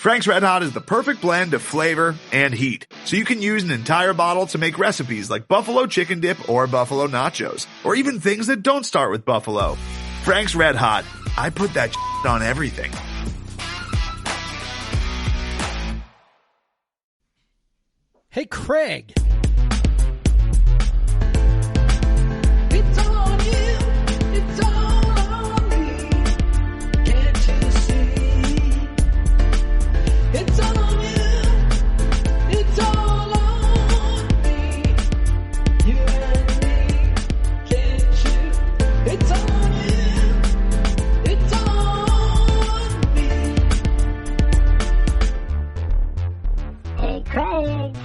Frank's Red Hot is the perfect blend of flavor and heat, so you can use an entire bottle to make recipes like buffalo chicken dip or buffalo nachos, or even things that don't start with buffalo. Frank's Red Hot, I put that on everything. Hey, Craig. It's all on you. It's all on me. Can't you see? It's all on you. It's all on me. You and me. Can't you? It's all on you. It's all on me. Hey, Craig.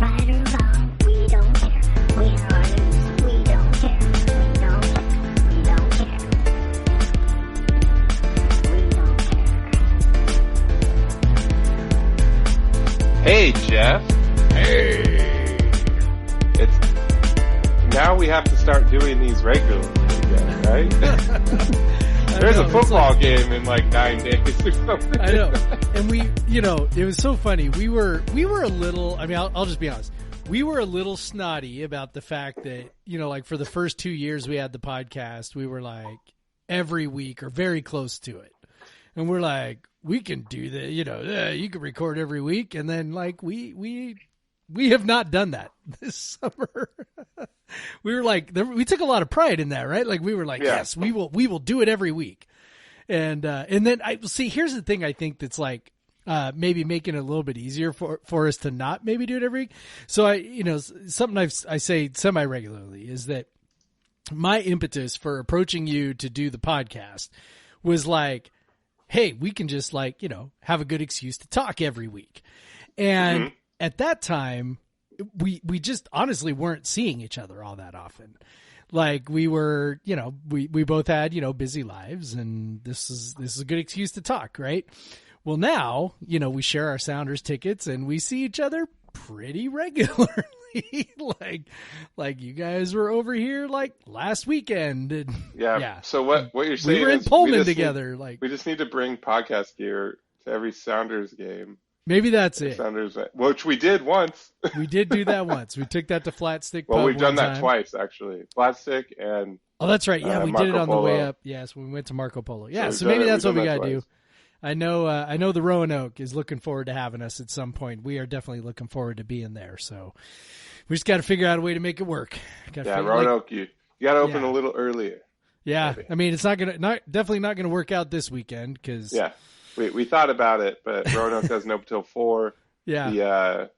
Right or wrong, we don't care. Win or lose, we don't care. We don't care. We don't care. We don't care. Hey, Jeff. Hey! It's now we have to start doing these regularly again, right? There's a football game in like 9 days or something. I know. And it was so funny. We were a little, I mean, I'll just be honest. We were a little snotty about the fact that, like for the first 2 years we had the podcast, we were like every week or very close to it. And we're like, we can do that, you can record every week. And then like we have not done that this summer. We were like, we took a lot of pride in that, right? Like we were like, yes, we will do it every week. And then here's the thing I think that's like, maybe making it a little bit easier for us to not maybe do it every week. So something I say semi-regularly is that my impetus for approaching you to do the podcast was like, hey, we can just like, have a good excuse to talk every week. And at that time, we just honestly weren't seeing each other all that often. Like we were, we both had, busy lives, and this is a good excuse to talk, right? Well, now, we share our Sounders tickets and we see each other pretty regularly. like you guys were over here like last weekend. And, yeah. So what you're saying we were in is Pullman together. We just need to bring podcast gear to every Sounders game. Maybe that's it. Sounders, which we did once. We did do that once. We took that to Flat Stick. Well, Pub we've done that time. Twice actually. Flat Stick and that's right. Yeah, we Marco did it on Polo. the way up. Yes, we went to Marco Polo. Yeah, so we've maybe done that's what we that got to do. twice. I know the Roanoke is looking forward to having us at some point. We are definitely looking forward to being there. So we just got to figure out a way to make it work. Roanoke, you got to open a little earlier. Yeah, maybe. I mean it's definitely not gonna work out this weekend because we thought about it, but Roanoke doesn't open till 4. Yeah.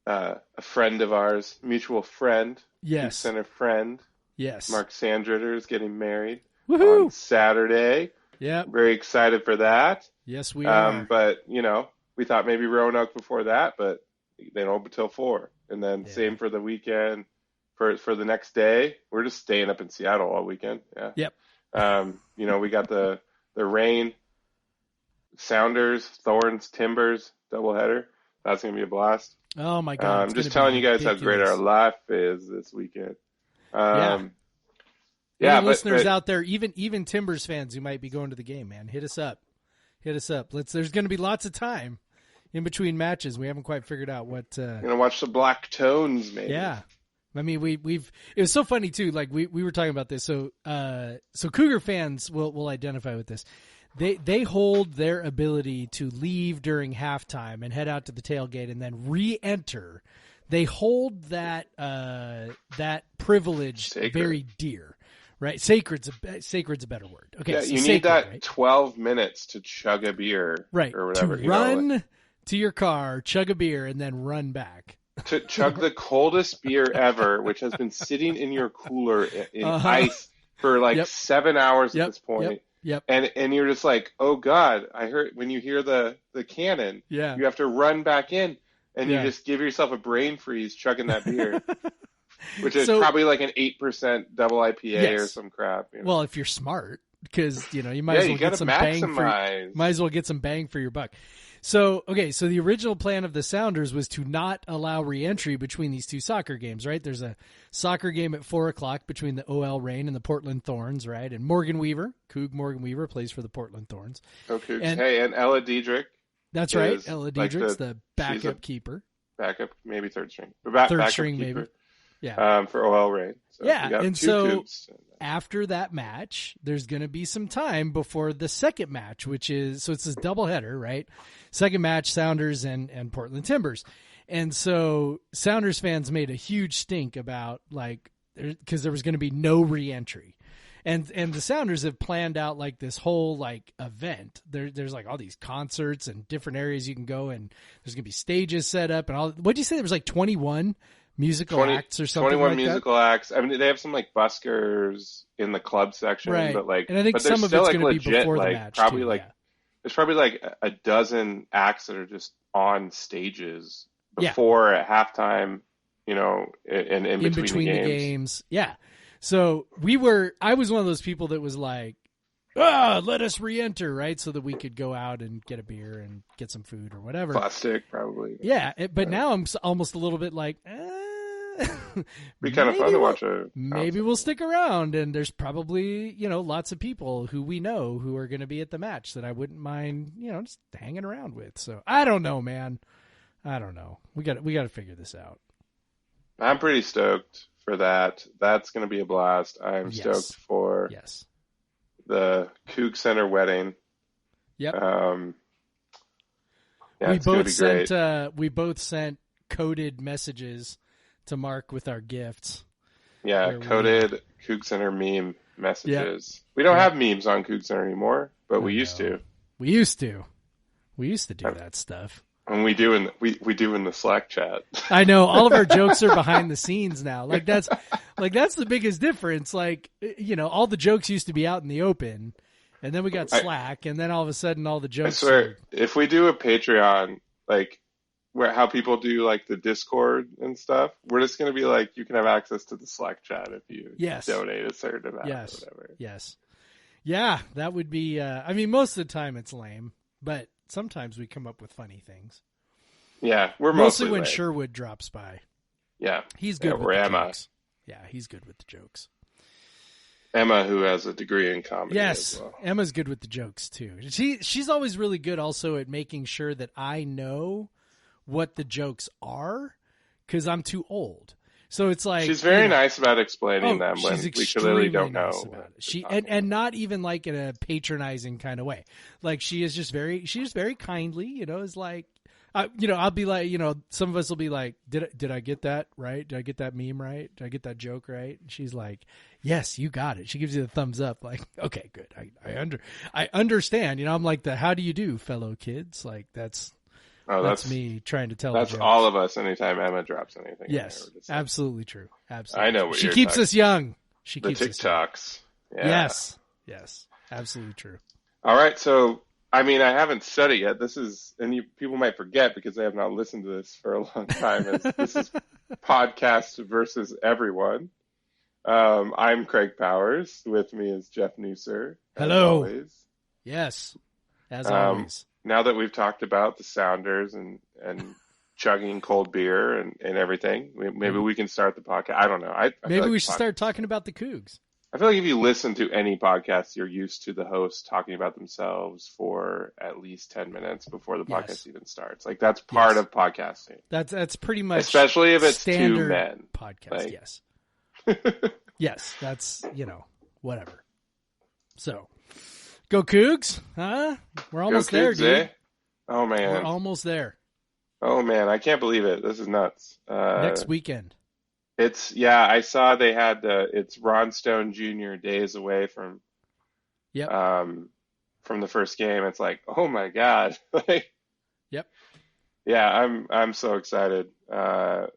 A friend of ours, mutual friend, yes, center friend, yes, Mark Sandritter is getting married Woohoo! On Saturday. Yeah, very excited for that. Yes, we are. But we thought maybe Roanoke before that, but they don't open till 4, and then same for the weekend. For the next day, we're just staying up in Seattle all weekend. Yeah. Yep. We got the rain. Sounders, Thorns, Timbers, doubleheader. That's going to be a blast. Oh, my God. I'm just telling you guys how great our life is this weekend. Listeners out there, even Timbers fans who might be going to the game, man, hit us up. There's going to be lots of time in between matches. We haven't quite figured out what. Going to watch the Black Tones, maybe. Yeah. I mean, it was so funny too. Like we were talking about this. So Cougar fans will identify with this. They hold their ability to leave during halftime and head out to the tailgate and then re-enter. They hold that privilege very dear, right? Sacred's a better word. Okay, yeah, so you sacred, need that right? 12 minutes to chug a beer, right? Or whatever. To run to your car, chug a beer, and then run back. To chug the coldest beer ever, which has been sitting in your cooler in ice for 7 hours at this point. Yep. And you're just like, oh God, I heard when you hear the cannon, you have to run back in and you just give yourself a brain freeze chugging that beer, which is probably like an 8% double IPA or some crap. Well, if you're smart, because you might as well get some bang for your buck. So the original plan of the Sounders was to not allow re-entry between these two soccer games, right? There's a soccer game at 4:00 between the OL Reign and the Portland Thorns, right? And Morgan Weaver plays for the Portland Thorns. Oh, Cougs. And Ella Diedrich. That's right. Ella Diedrich's the backup keeper. Backup, maybe third string. Third string, keeper. Maybe. Yeah. For OL Reign. So and so after that match, there's going to be some time before the second match, which is, so it's this doubleheader, right? Second match, Sounders and Portland Timbers. And so Sounders fans made a huge stink about, like, because there was going to be no re-entry. And the Sounders have planned out, like, this whole, like, event. There's like all these concerts and different areas you can go, and there's going to be stages set up and all. What'd you say? There was like 21 musical acts or something 21 like musical acts. I mean, they have some like buskers in the club section, right? But like, and I think some of it's going to be before the match. Probably too, there's probably like a dozen acts that are just on stages before at halftime, you know, and in between the games. Yeah. So I was one of those people that was like, let us re-enter, right? So that we could go out and get a beer and get some food or whatever. Plastic, probably. Yeah. But now I'm almost a little bit like, be kind of fun to watch maybe we'll stick around, and there's probably, you know, lots of people who we know who are going to be at the match that I wouldn't mind, you know, just hanging around with. So I don't know, man. I don't know. We got to figure this out. I'm pretty stoked for that. That's going to be a blast. I'm stoked for the Coug Center wedding. Yep. We both sent coded messages to Mark with our gifts. Yeah, coded Coug Center meme messages. Yep. We don't have memes on Coug Center anymore, but we used to. We used to do that stuff. And we do in the Slack chat. I know, all of our jokes are behind the scenes now. That's the biggest difference. Like, you know, all the jokes used to be out in the open, and then we got Slack, and then all of a sudden all the jokes. I swear, if we do a Patreon, like how people do like the Discord and stuff, we're just going to be like, you can have access to the Slack chat if you donate a certain amount or whatever. Yes. Yeah, that would be, I mean, most of the time it's lame, but sometimes we come up with funny things. Yeah, we're mostly when lame. Sherwood drops by. Yeah. He's good with the jokes. Yeah, he's good with the jokes. Emma, who has a degree in comedy as well. Emma's good with the jokes too. She's always really good also at making sure that I know what the jokes are, because I'm too old. So it's like, she's very nice about explaining them when we clearly don't know. And not even like in a patronizing kind of way. Like she's just very kindly, you know, is like, you know, I'll be like, you know, some of us will be like, did I get that right? Did I get that meme right? Did I get that joke right? And she's like, yes, you got it. She gives you the thumbs up. Like, okay, good. I understand. You know, I'm like how do you do, fellow kids? Like that's me trying to tell. That's all of us. Anytime Emma drops anything. Yes, absolutely true. Absolutely. I know what she keeps us young. She keeps the TikToks. Us young. Yes, absolutely true. All right, so I mean, I haven't said it yet. This is, and people might forget because they have not listened to this for a long time. This is podcast versus everyone. I'm Craig Powers. With me is Jeff Newser. Hello. Yes, as always. Now that we've talked about the Sounders and chugging cold beer and everything, maybe we can start the podcast. I don't know. Maybe we should start talking about the Cougs. I feel like if you listen to any podcast, you're used to the host talking about themselves for at least 10 minutes before the podcast even starts. Like that's part of podcasting. That's pretty much, especially if it's two men. Podcast, like, yes. Yes, that's, you know, whatever. So, go Cougs, huh? We're almost there, dude. Eh? Oh, man. We're almost there. Oh, man. I can't believe it. This is nuts. Next weekend. I saw they had it's Ron Stone Jr. days away from from the first game. It's like, oh my God. Yep. Yeah, I'm so excited to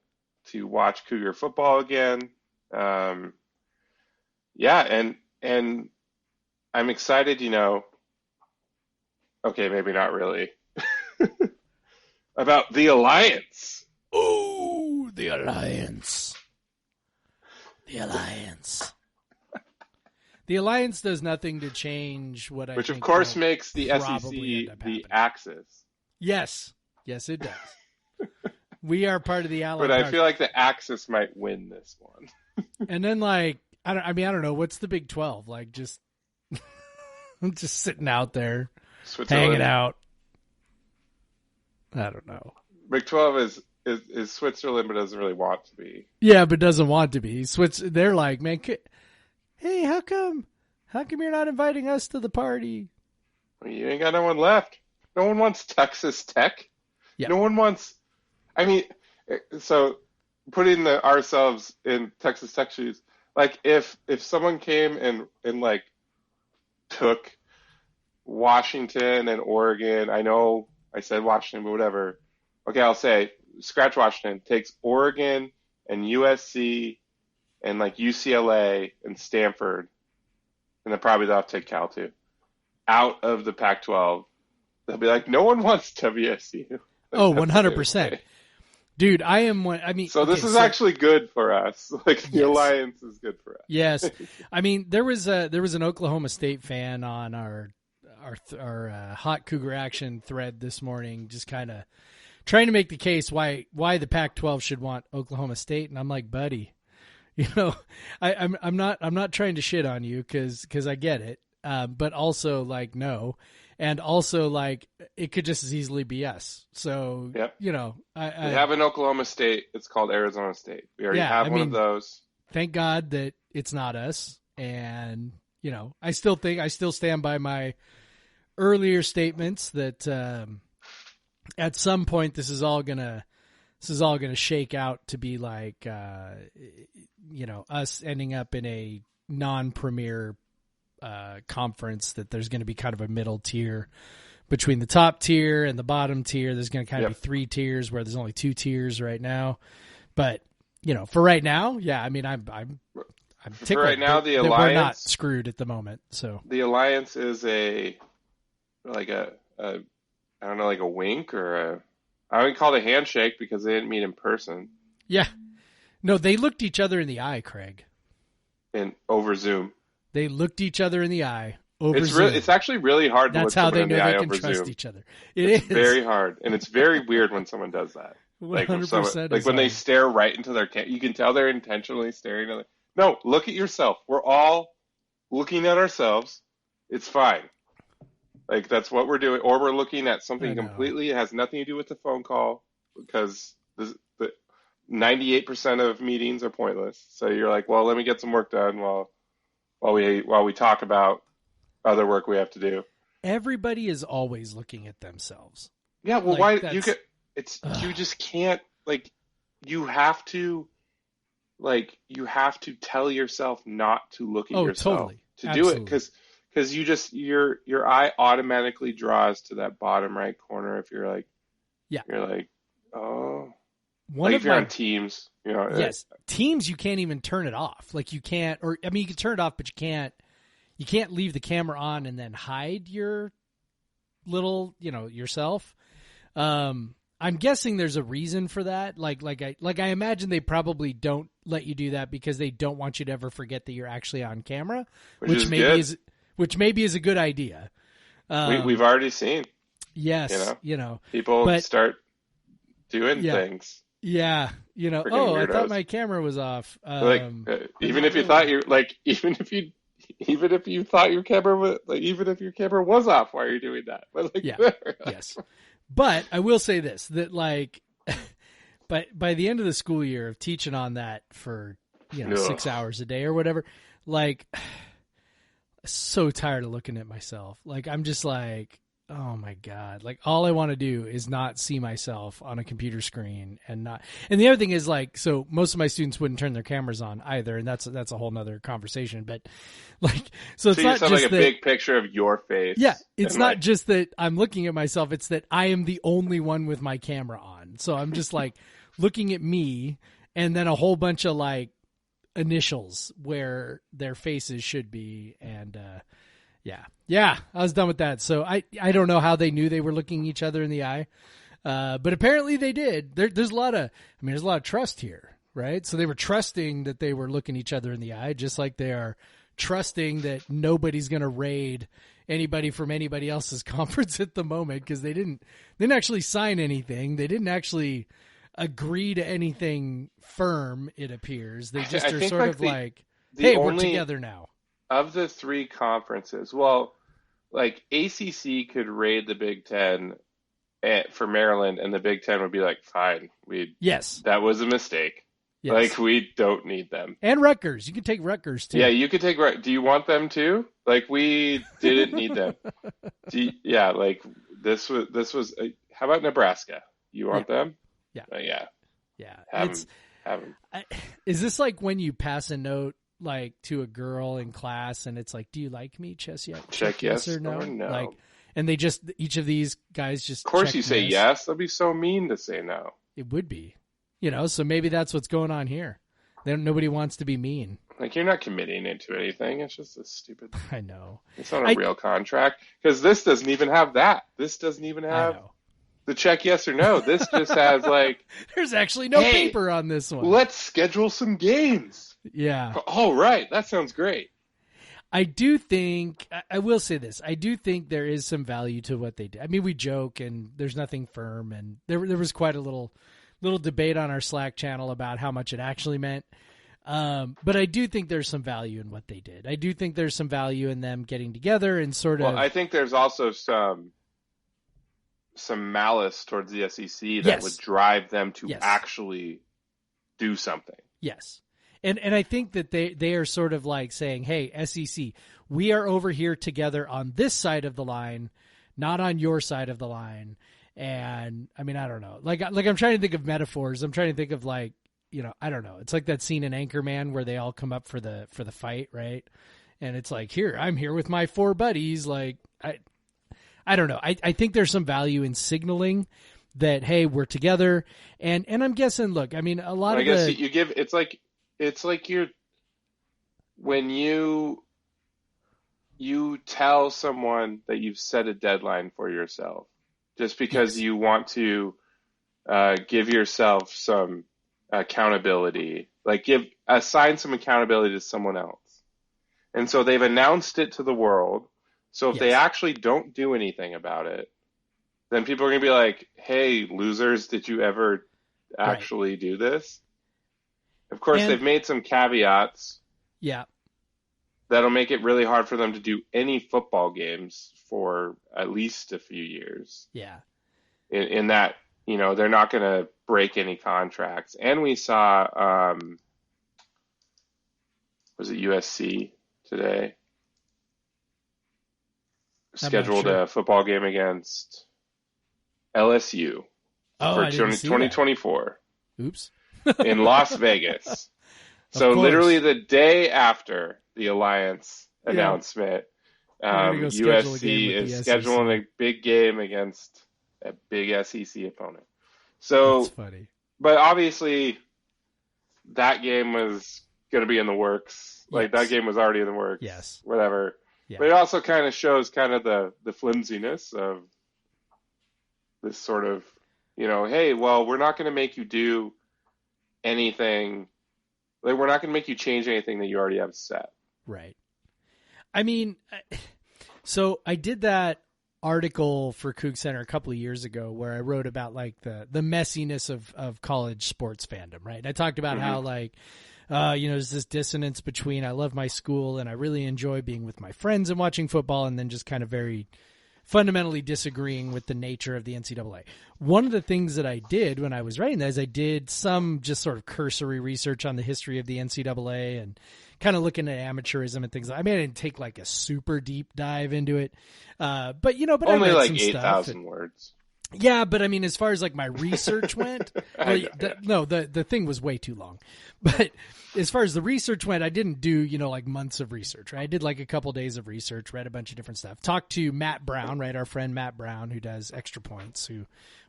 watch Cougar football again. And I'm excited, you know, okay, maybe not really, about the Alliance. Oh, the Alliance. The Alliance. The Alliance does nothing to change what I think. Which, of course, makes the SEC the Axis. Yes, it does. We are part of the Allen. But I feel like the Axis might win this one. And then, like, I don't know. What's the Big 12? Like, just sitting out there, hanging out. I don't know. Big 12 is Switzerland, but doesn't really want to be. Yeah, but doesn't want to be. They're like, man, hey, how come you're not inviting us to the party? Well, you ain't got no one left. No one wants Texas Tech. Yeah. No one wants. I mean, so putting ourselves in Texas Tech shoes, like if someone came and like took Washington and Oregon, I know I said Washington, but whatever. Okay, I'll say scratch Washington, takes Oregon and USC and like UCLA and Stanford, and then probably they'll have to take Cal too, out of the Pac-12. They'll be like, no one wants WSU. Like, oh, 100%. Dude, I am one. I mean, so this is actually good for us. Like the alliance is good for us. Yes, I mean there was an Oklahoma State fan on our Hot Cougar Action thread this morning, just kind of trying to make the case why the Pac-12 should want Oklahoma State, and I'm like, buddy, you know, I'm not trying to shit on you because I get it, but also like no. And also, like, it could just as easily be us. So, yep. You know, we have an Oklahoma State. It's called Arizona State. We already have one of those. Thank God that it's not us. And, you know, I still stand by my earlier statements that at some point this is all gonna shake out to be like, you know, us ending up in a non-premier conference, that there's going to be kind of a middle tier between the top tier and the bottom tier. There's going to kind of be 3 tiers where there's only 2 tiers right now. But, you know, for right now, yeah, I mean, I'm tickled for right now, the alliance, we're not screwed at the moment. So the alliance is I don't know, like a wink or I wouldn't call it a handshake because they didn't meet in person. Yeah. No, they looked each other in the eye, Craig. And over Zoom. They looked each other in the eye over Zoom. It's actually really hard to look someone in the eye over Zoom. That's how they know they can trust each other. It's very hard. And it's very weird when someone does that. 100%. Like when they stare right into their camera, you can tell they're intentionally staring at No, look at yourself. We're all looking at ourselves. It's fine. Like that's what we're doing. Or we're looking at something completely, it has nothing to do with the phone call, because the 98% of meetings are pointless. So you're like, well, let me get some work done while we talk about other work we have to do. Everybody is always looking at themselves. Yeah, well, like, why you just can't, like, you have to tell yourself not to look at yourself totally. To Absolutely. do it, because you just your eye automatically draws to that bottom right corner if you're like, oh, one like of if you're on Teams, you know. Yes, Teams you can't even turn it off. Like you can't, or I mean, you can turn it off, but you can't leave the camera on and then hide your little, you know, yourself. I'm guessing there's a reason for that. Like I imagine they probably don't let you do that because they don't want you to ever forget that you're actually on camera, which maybe is a good idea. We've already seen. Yes, people start doing things. Yeah, you know. Weirdos. I thought my camera was off. Even if you thought even if you thought your camera was even if your camera was off, why are you doing that? But yes. But I will say this: that like, by the end of the school year of teaching on that for 6 hours a day or whatever, like, so tired of looking at myself. Like I'm just like, oh my God. Like all I want to do is not see myself on a computer screen and the other thing is like, so most of my students wouldn't turn their cameras on either. And that's a whole nother conversation, but like, so it's not just like a big picture of your face. Yeah. It's not just that I'm looking at myself. It's that I am the only one with my camera on. So I'm just like looking at me and then a whole bunch of like initials where their faces should be. And, Yeah, I was done with that. So I don't know how they knew they were looking each other in the eye, but apparently they did. There's a lot of trust here, right? So they were trusting that they were looking each other in the eye, just like they are trusting that nobody's going to raid anybody from anybody else's conference at the moment, because they didn't actually sign anything. They didn't actually agree to anything firm, it appears. They just are sort of like, hey, we're together now. Of the three conferences, well, like ACC could raid the Big Ten for Maryland, and the Big Ten would be like, fine, that was a mistake. Yes. Like, we don't need them. And Rutgers. You can take Rutgers, too. Yeah, you could take Rutgers. Do you want them, too? Like, we didn't need them. This was how about Nebraska? You want them? Yeah. Yeah. Yeah. Have them. Is this like when you pass a note, like, to a girl in class, and it's like, do you like me? Check yes or no? Like, and they just, each of these guys just Of course you say yes. That'd be so mean to say no. It would be. So maybe that's what's going on here. Nobody wants to be mean. Like, you're not committing it to anything. It's just a stupid. I know. It's not a real contract, because this doesn't even have that. This doesn't even have the check yes or no. This just has like. There's actually no paper on this one. Let's schedule some games. Yeah. All right. That sounds great. I do think, I will say this, I do think there is some value to what they did. I mean, we joke and there's nothing firm, and there was quite a little debate on our Slack channel about how much it actually meant. But I do think there's some value in what they did. I do think there's some value in them getting together and sort of. Well, I think there's also some malice towards the SEC that would drive them to actually do something. Yes. And I think that they are sort of like saying, hey, SEC, we are over here together on this side of the line, not on your side of the line. And I mean, I don't know. Like I'm trying to think of metaphors. I'm trying to think of like, I don't know. It's like that scene in Anchorman where they all come up for the fight, right? And it's like, I'm here with my 4 buddies. Like, I don't know. I think there's some value in signaling that, hey, we're together. And I'm guessing, look, I mean, a lot of you give, it's like you're, when you tell someone that you've set a deadline for yourself, just because you want to give yourself some accountability, like assign some accountability to someone else. And so they've announced it to the world. So if they actually don't do anything about it, then people are going to be like, hey, losers, did you ever actually do this? Of course, they've made some caveats. Yeah. That'll make it really hard for them to do any football games for at least a few years. Yeah. In that, they're not going to break any contracts. And we saw, was it USC today? Scheduled a football game against LSU for 2024. Oops. In Las Vegas. So literally the day after the Alliance announcement, USC is scheduling a big game against a big SEC opponent. So that's funny. But obviously that game was going to be in the works. Like that game was already in the works. Yes. Whatever. Yeah. But it also kind of shows kind of the flimsiness of this sort of, hey, well, we're not going to make you do anything. Like, we're not going to make you change anything that you already have set. Right. I mean, so I did that article for Coug Center a couple of years ago where I wrote about like the messiness of college sports fandom, right? And I talked about how like, there's this dissonance between I love my school and I really enjoy being with my friends and watching football, and then just kind of very fundamentally disagreeing with the nature of the NCAA. One of the things that I did when I was writing that is I did some just sort of cursory research on the history of the NCAA and kind of looking at amateurism and things. I mean, I didn't take like a super deep dive into it, but only I read like some 8,000 words. Yeah, but I mean, as far as like my research went, the thing was way too long. But as far as the research went, I didn't do, like months of research, right? I did like a couple days of research, read a bunch of different stuff. Talked to Matt Brown, right? Our friend Matt Brown, who does Extra Points, who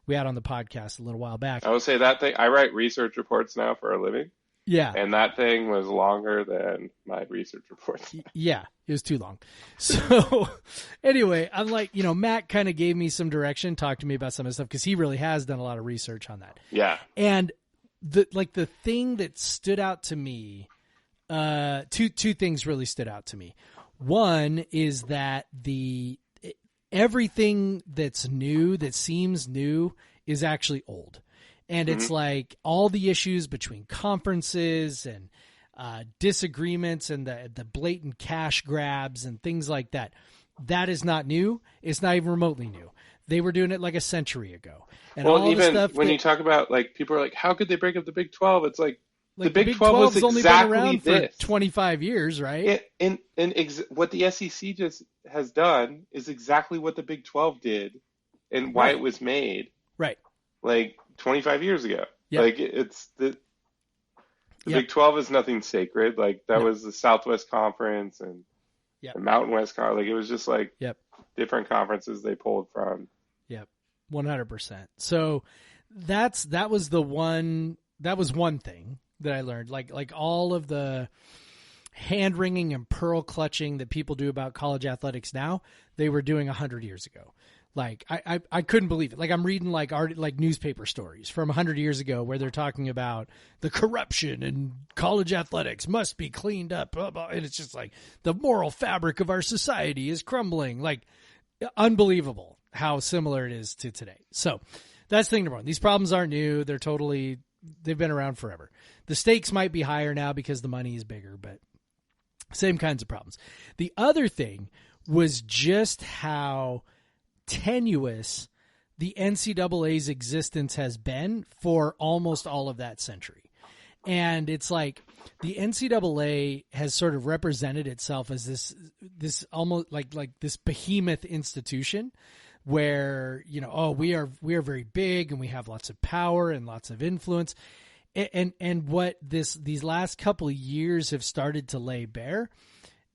we had on the podcast a little while back. I would say that thing, I write research reports now for a living. Yeah. And that thing was longer than my research reports. Yeah, it was too long. So anyway, I'm like, Matt kind of gave me some direction, talked to me about some of the stuff because he really has done a lot of research on that. Yeah. And the thing that stood out to me, two things really stood out to me. One is that everything that's new, that seems new, is actually old. And it's like all the issues between conferences and disagreements and the blatant cash grabs and things like that. That is not new. It's not even remotely new. They were doing it like a century ago. And well, all even the stuff when you talk about, like, people are like, how could they break up the Big 12? It's like the Big 12 12's was only exactly been around this. for 25 years, right? What the SEC just has done is exactly what the Big 12 did and why it was made. Right. Like 25 years ago. Yep. Like it's the Big 12 is nothing sacred. Like that was the Southwest Conference and the Mountain West Conference. Like it was just like different conferences they pulled from. Yep. 100%. So that was one thing that I learned. Like all of the hand wringing and pearl clutching that people do about college athletics now, they were doing 100 years ago. Like I couldn't believe it. Like I'm reading like newspaper stories from 100 years ago where they're talking about the corruption in college athletics must be cleaned up, blah, blah, and it's just like the moral fabric of our society is crumbling. Like unbelievable how similar it is to today. So that's thing number one. These problems aren't new. They've been around forever. The stakes might be higher now because the money is bigger, but same kinds of problems. The other thing was just how tenuous the NCAA's existence has been for almost all of that century. And it's like the NCAA has sort of represented itself as this almost like this behemoth institution where, we are very big and we have lots of power and lots of influence. And what these last couple of years have started to lay bare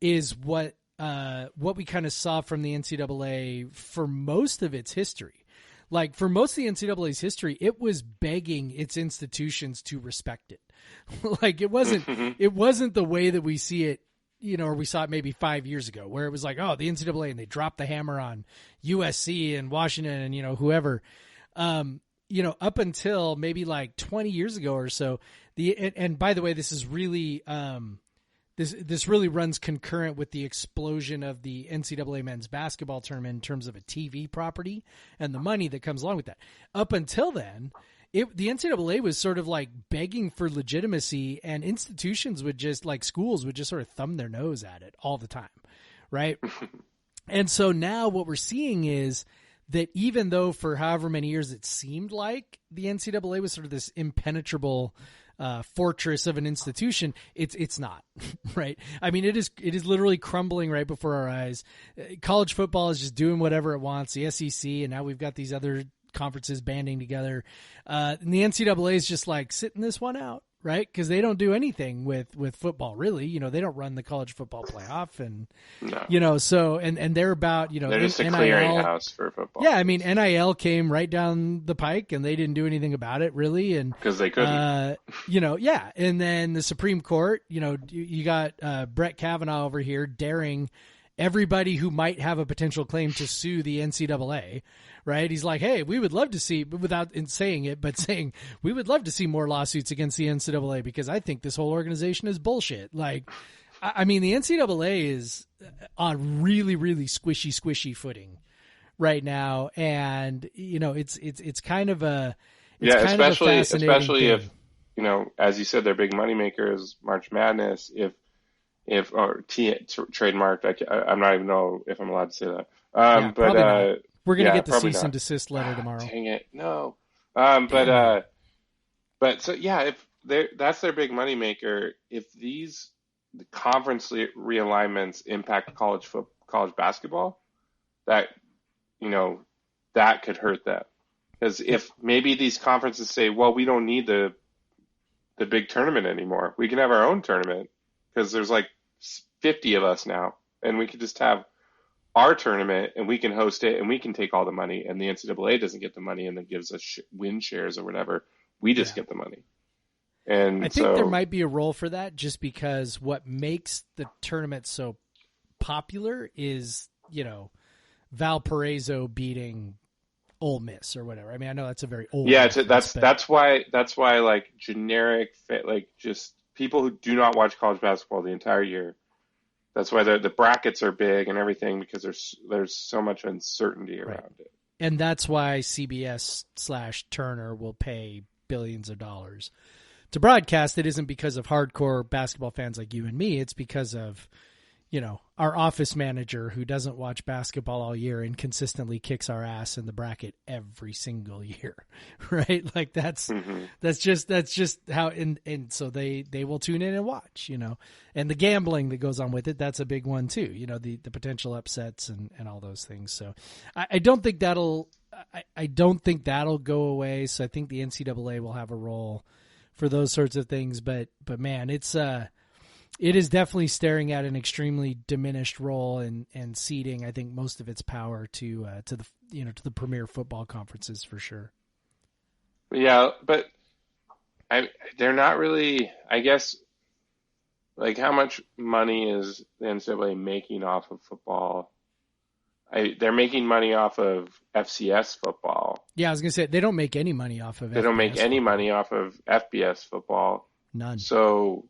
is what we kind of saw from the NCAA for most of its history. Like for most of the NCAA's history, it was begging its institutions to respect it. Like it wasn't the way that we see it, or we saw it maybe 5 years ago where it was like, oh, the NCAA, and they dropped the hammer on USC and Washington and, whoever, up until maybe like 20 years ago or so. And by the way, this is really, This really runs concurrent with the explosion of the NCAA men's basketball tournament in terms of a TV property and the money that comes along with that. Up until then, the NCAA was sort of like begging for legitimacy, and institutions would just, like schools would just sort of thumb their nose at it all the time, right? And so now what we're seeing is that even though for however many years it seemed like the NCAA was sort of this impenetrable fortress of an institution, it's not, right? I mean, it is literally crumbling right before our eyes. College football is just doing whatever it wants. The SEC, and now we've got these other conferences banding together. And the NCAA is just like sitting this one out, right? Because they don't do anything with football, really. They don't run the college football playoff, and so and they're about they're just a clearinghouse for football. Yeah, I mean, NIL came right down the pike, and they didn't do anything about it, really, and because they couldn't. Yeah, and then the Supreme Court, you got Brett Kavanaugh over here daring everybody who might have a potential claim to sue the NCAA. Right? He's like, hey, we would love to see, without saying it, but saying we would love to see more lawsuits against the NCAA because I think this whole organization is bullshit. Like, I mean, the NCAA is on really, really squishy footing right now, and it's kind of a especially thing. if as you said, their big moneymaker is March Madness. If trademarked, I'm not even know if I'm allowed to say that. But not. We're going to get the cease and desist letter tomorrow. Dang it. No. But so, yeah, if that's their big moneymaker, if these conference realignments impact college basketball, that could hurt them. Because if maybe these conferences say, well, we don't need the big tournament anymore. We can have our own tournament because there's like 50 of us now, and we could just have our tournament, and we can host it, and we can take all the money, and the NCAA doesn't get the money and then gives us win shares or whatever. We just get the money. And I think there might be a role for that, just because what makes the tournament so popular is, Valparaiso beating Ole Miss or whatever. I mean, I know that's a very old. Yeah, that's why like generic, like just people who do not watch college basketball the entire year That's why the brackets are big and everything, because there's so much uncertainty around it. And that's why CBS/Turner will pay billions of dollars to broadcast. It isn't because of hardcore basketball fans like you and me. It's because of, our office manager who doesn't watch basketball all year and consistently kicks our ass in the bracket every single year, right? Like that's just how, and so they will tune in and watch, and the gambling that goes on with it. That's a big one too, the potential upsets and all those things. So I don't think that'll go away. So I think the NCAA will have a role for those sorts of things, but man, it is definitely staring at an extremely diminished role and ceding, I think, most of its power to the premier football conferences for sure. Yeah, but they're not really, I guess, like how much money is the NCAA making off of football? They're making money off of FCS football. Yeah, I was going to say, they don't make any money off of it. They don't make any money off of FBS football. None. So,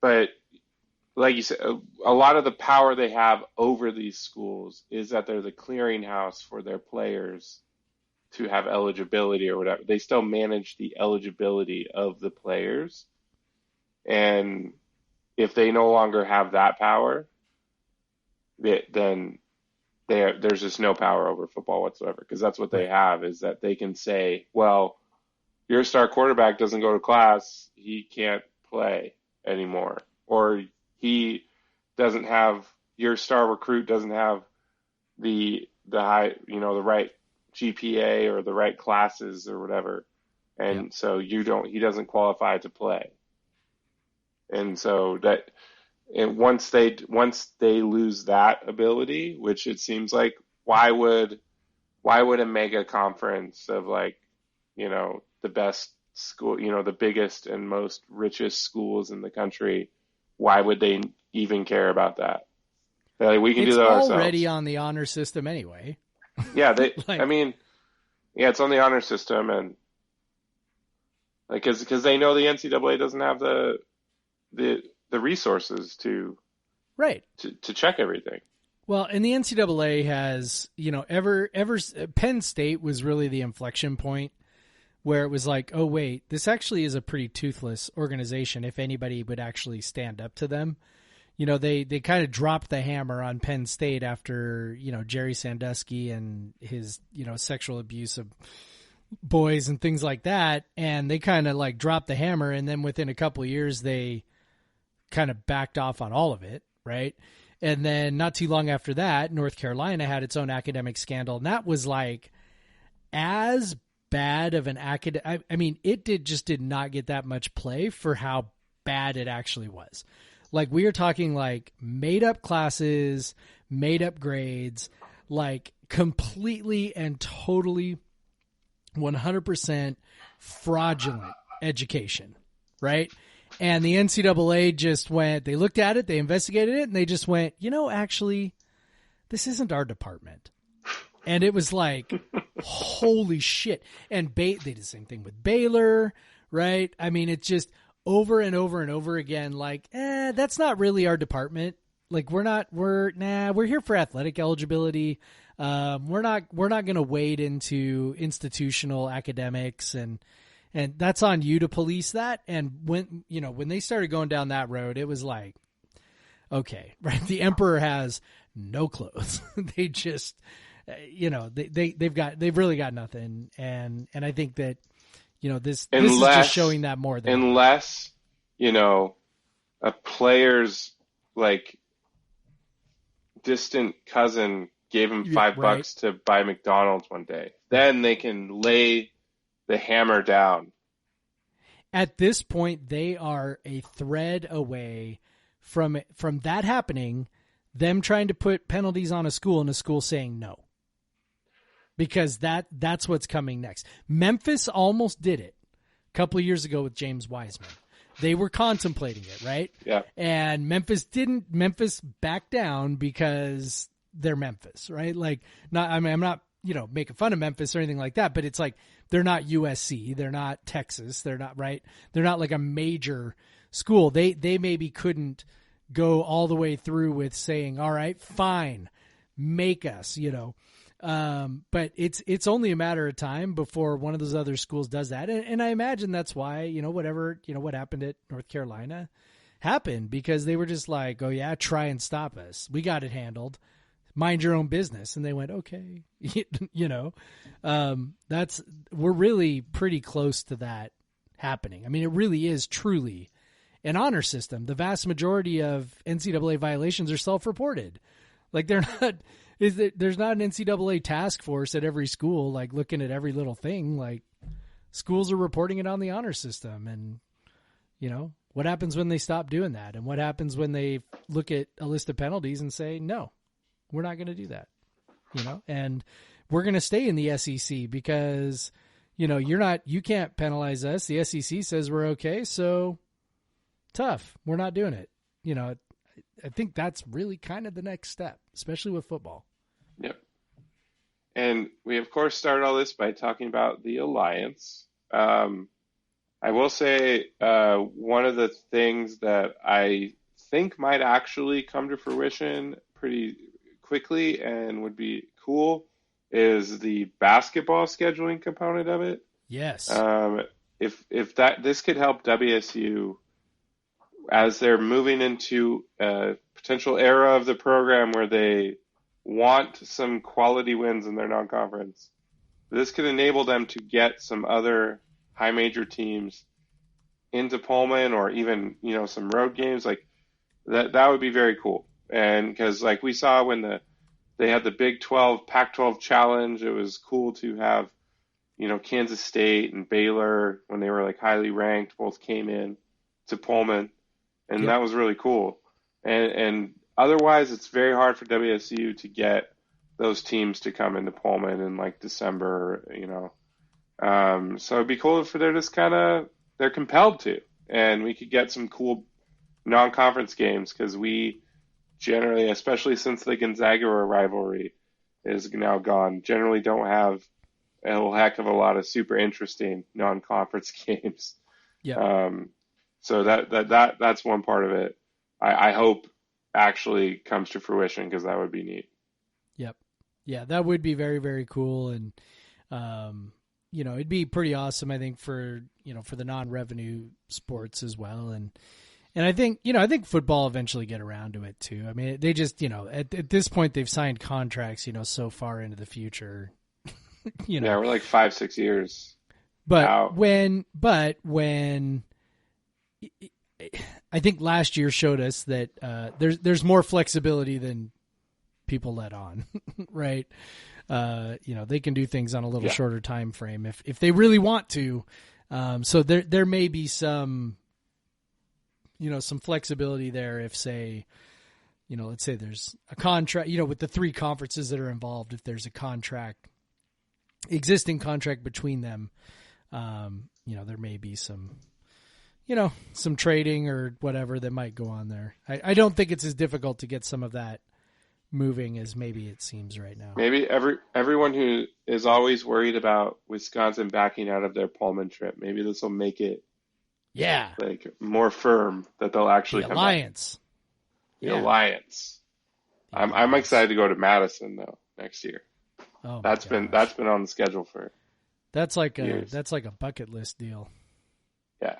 but like you said, a lot of the power they have over these schools is that they're the clearinghouse for their players to have eligibility or whatever. They still manage the eligibility of the players. And if they no longer have that power, then there's just no power over football whatsoever, because that's what they have, is that they can say, well, your star quarterback doesn't go to class, he can't play anymore. Or he doesn't have, your star recruit doesn't have the high, the right GPA or the right classes or whatever. And so he doesn't qualify to play. And so and once they lose that ability, which it seems like, why would a mega conference of the best school, the biggest and most richest schools in the country, why would they even care about that? We can do that ourselves. It's already on the honor system anyway. Yeah, it's on the honor system, and because they know the NCAA doesn't have the resources to check everything. Well, and the NCAA has, Penn State was really the inflection point where it was like, oh, wait, this actually is a pretty toothless organization if anybody would actually stand up to them. They kind of dropped the hammer on Penn State after, Jerry Sandusky and his, sexual abuse of boys and things like that. And they kind of dropped the hammer. And then within a couple of years, they kind of backed off on all of it. Right. And then not too long after that, North Carolina had its own academic scandal. And that was as bad of an academic. I mean, it did not get that much play for how bad it actually was. We are talking made up classes, made up grades, completely and totally 100% fraudulent education. Right. And the NCAA just they looked at it, they investigated it, and they just went, actually, this isn't our department. And it was holy shit. And they did the same thing with Baylor, right? I mean, it's just over and over and over again, that's not really our department. We're here for athletic eligibility. We're not going to wade into institutional academics, and that's on you to police that. And when they started going down that road, it was okay, right? The emperor has no clothes. They just, they've really got nothing. And I think that, this is just showing that more than unless, a player's distant cousin gave him $5 to buy McDonald's one day, then they can lay the hammer down. At this point, they are a thread away from that happening, them trying to put penalties on a school and a school saying no. Because that's what's coming next. Memphis almost did it a couple of years ago with James Wiseman. They were contemplating it, right? Yeah. And Memphis didn't. Memphis backed down because they're Memphis, right? I'm not making fun of Memphis or anything like that, but it's they're not USC, they're not Texas, they're not right. They're not a major school. They maybe couldn't go all the way through with saying, all right, fine, make us, but it's only a matter of time before one of those other schools does that. And I imagine that's why, what happened at North Carolina happened, because they were just like, oh yeah, try and stop us. We got it handled. Mind your own business. And they went, okay, we're really pretty close to that happening. I mean, it really is truly an honor system. The vast majority of NCAA violations are self-reported. Like there's not an NCAA task force at every school, like looking at every little thing. Like schools are reporting it on the honor system. And, what happens when they stop doing that? And what happens when they look at a list of penalties and say, no, we're not going to do that, and we're going to stay in the SEC because, you can't penalize us. The SEC says we're okay. So tough. We're not doing it. I think that's really kind of the next step, especially with football. Yep. And we, of course, started all this by talking about the Alliance. I will say one of the things that I think might actually come to fruition pretty quickly and would be cool is the basketball scheduling component of it. Yes. If this could help WSU as they're moving into a potential era of the program where they want some quality wins in their non-conference, this could enable them to get some other high major teams into Pullman, or even, some road games like that. That would be very cool. And because like we saw when they had the Big 12, Pac-12 challenge, it was cool to have, Kansas State and Baylor, when they were like highly ranked, both came in to Pullman. And that was really cool. And otherwise, it's very hard for WSU to get those teams to come into Pullman in like December, So it'd be cool if they're just they're compelled to. And we could get some cool non-conference games, because we generally, especially since the Gonzaga rivalry is now gone, generally don't have a whole heck of a lot of super interesting non-conference games. Yeah. So that's one part of it. I hope actually comes to fruition, because that would be neat. Yep. Yeah, that would be very, very cool. And, it'd be pretty awesome, I think, for the non-revenue sports as well. And I think, I think football eventually get around to it too. I mean, they just, at this point they've signed contracts, so far into the future, Yeah, we're like 5-6 years. But out. when I think last year showed us that there's more flexibility than people let on, right? They can do things on a little shorter time frame if they really want to. So there may be some flexibility there if, say, let's say there's a contract, with the three conferences that are involved, if there's a existing contract between them, there may be some trading or whatever that might go on there. I don't think it's as difficult to get some of that moving as maybe it seems right now. Maybe everyone who is always worried about Wisconsin backing out of their Pullman trip, maybe this will make it like more firm that they'll actually come Alliance. Back. The Alliance. I'm excited to go to Madison though next year. Oh, that's been on the schedule for that's like years. That's like a bucket list deal. Yeah.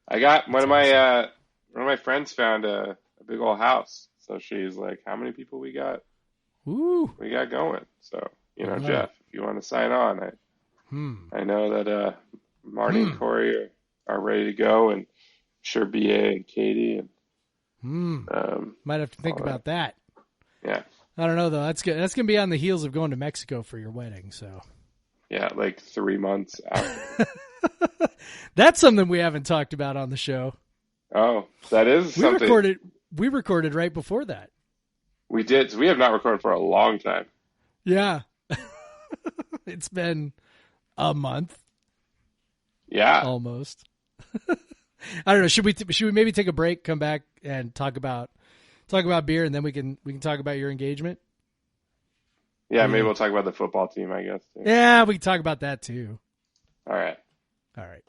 I got one of my friends found a big old house. So she's like, how many people we got? Ooh. We got going. So, Jeff, if you want to sign on, I know that Marty and Corey are ready to go, and I'm sure BA and Katie and might have to think about that. Yeah. I don't know though. That's good. That's gonna be on the heels of going to Mexico for your wedding, so. Yeah, like 3 months out. That's something we haven't talked about on the show. Oh, that is something. We recorded right before that. We did. So we have not recorded for a long time. Yeah. It's been a month. Yeah. Almost. I don't know. Should we maybe take a break, come back and talk about beer, and then we can talk about your engagement? Yeah, maybe we'll talk about the football team, I guess. Too. Yeah, we can talk about that too. All right. All right.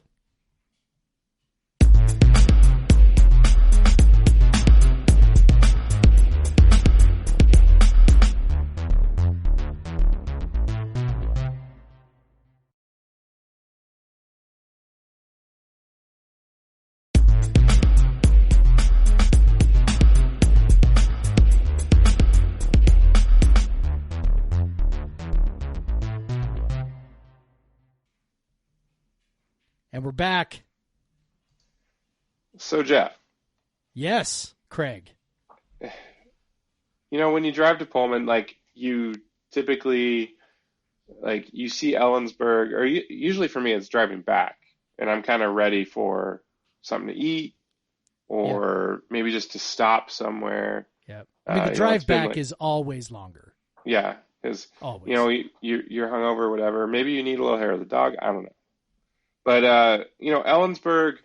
back. So, Jeff. Yes, Craig. You know, when you drive to Pullman, like, you typically, like, you see Ellensburg, or usually for me, it's driving back, and I'm kind of ready for something to eat, or maybe just to stop somewhere. Yeah. I mean, the drive back is always longer. Yeah, because, you know, you're hungover or whatever. Maybe you need a little hair of the dog. I don't know. But, you know, Ellensburg,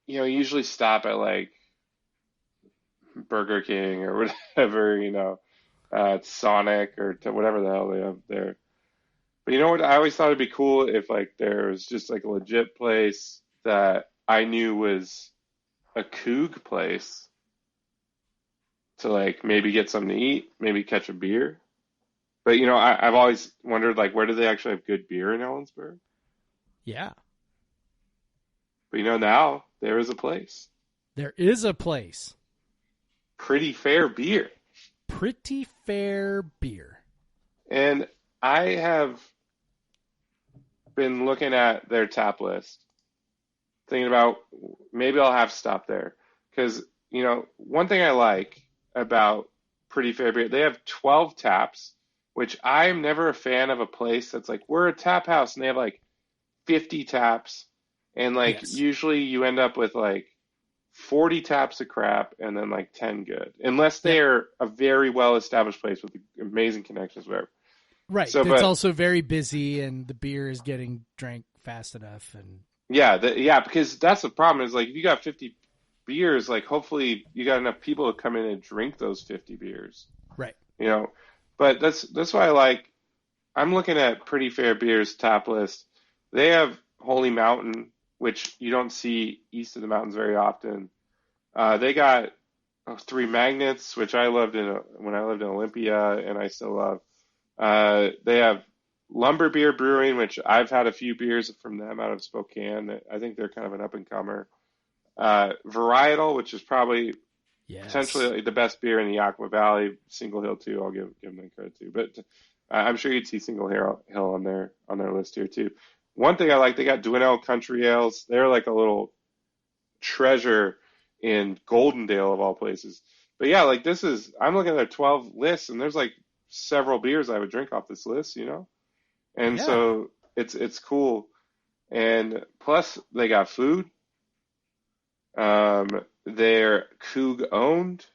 you know, usually stop at, like, Burger King or whatever, you know, Sonic or whatever the hell they have there. But you know what? I always thought it'd be cool if, like, there was just, like, a legit place that I knew was a Coug place to, like, maybe get something to eat, maybe catch a beer. But, you know, I've always wondered, like, where do they actually have good beer in Ellensburg? Yeah. But, you know, now there is a place. There is a place. Pretty Fair Beer. Pretty Fair Beer. And I have been looking at their tap list, thinking about maybe I'll have to stop there. Because, you know, one thing I like about Pretty Fair Beer, they have 12 taps, which I'm never a fan of a place that's like, we're a tap house, and they have like 50 taps. And like, usually you end up with like 40 taps of crap and then like 10 good, unless they're a very well-established place with amazing connections, whatever. Right. So, it's also very busy and the beer is getting drank fast enough. And because that's the problem is like, if you got 50 beers, like hopefully you got enough people to come in and drink those 50 beers. Right. You know, but that's why I like, I'm looking at Pretty Fair Beer's tap list. They have Holy Mountain, which you don't see east of the mountains very often. They got Three Magnets, which I loved when I lived in Olympia, and I still love. They have Lumber Beer Brewing, which I've had a few beers from them out of Spokane. I think they're kind of an up-and-comer. Varietal, which is probably potentially the best beer in the Yakima Valley. Single Hill, too, I'll give them credit to. But I'm sure you'd see Single Hill on their list here, too. One thing I like, they got Dwinell Country Ales. They're like a little treasure in Goldendale of all places. But yeah, like I'm looking at their 12 lists, and there's like several beers I would drink off this list, you know? And so it's cool. And plus they got food. They're Coug owned.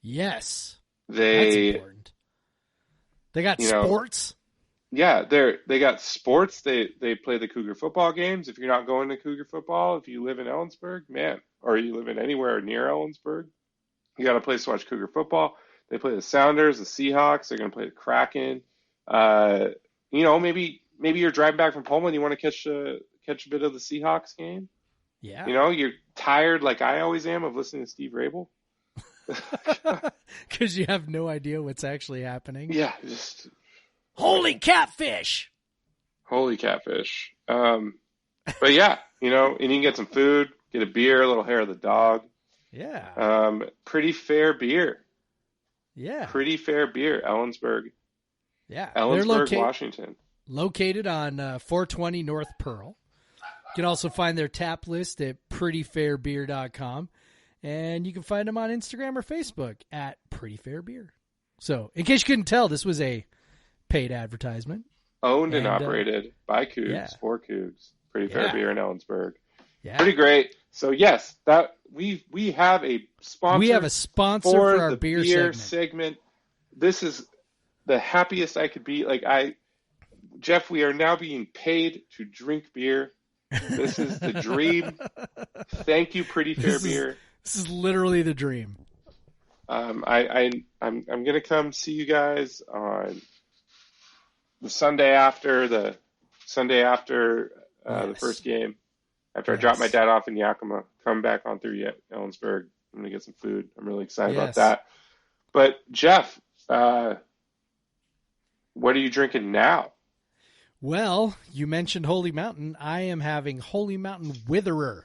Yes. That's important. They got sports. Yeah, they got sports. They play the Cougar football games. If you're not going to Cougar football, if you live in Ellensburg, man, or you live in anywhere near Ellensburg, you got a place to watch Cougar football. They play the Sounders, the Seahawks. They're going to play the Kraken. You know, maybe you're driving back from Pullman. You want to catch a bit of the Seahawks game. Yeah. You know, you're tired, like I always am, of listening to Steve Rabel. Because you have no idea what's actually happening. Yeah, just... Holy catfish! Holy catfish. But yeah, you know, and you can get some food, get a beer, a little hair of the dog. Yeah. Pretty Fair Beer. Yeah. Pretty Fair Beer, Ellensburg. Yeah. Ellensburg, Washington. Located on 420 North Pearl. You can also find their tap list at prettyfairbeer.com. And you can find them on Instagram or Facebook at Pretty Fair Beer. So, in case you couldn't tell, this was a paid advertisement. Owned and operated by Cougs, for Cougs. Pretty Fair Beer in Ellensburg. Yeah. Pretty great. So yes, that we have a sponsor. We have a sponsor for our beer segment. This is the happiest I could be. Like Jeff, we are now being paid to drink beer. This is the dream. Thank you, Pretty Fair Beer. This is literally the dream. I'm gonna come see you guys on the Sunday after the first game. After I drop my dad off in Yakima, come back on through Ellensburg. I'm gonna get some food. I'm really excited about that. But Jeff, what are you drinking now? Well, you mentioned Holy Mountain. I am having Holy Mountain Witherer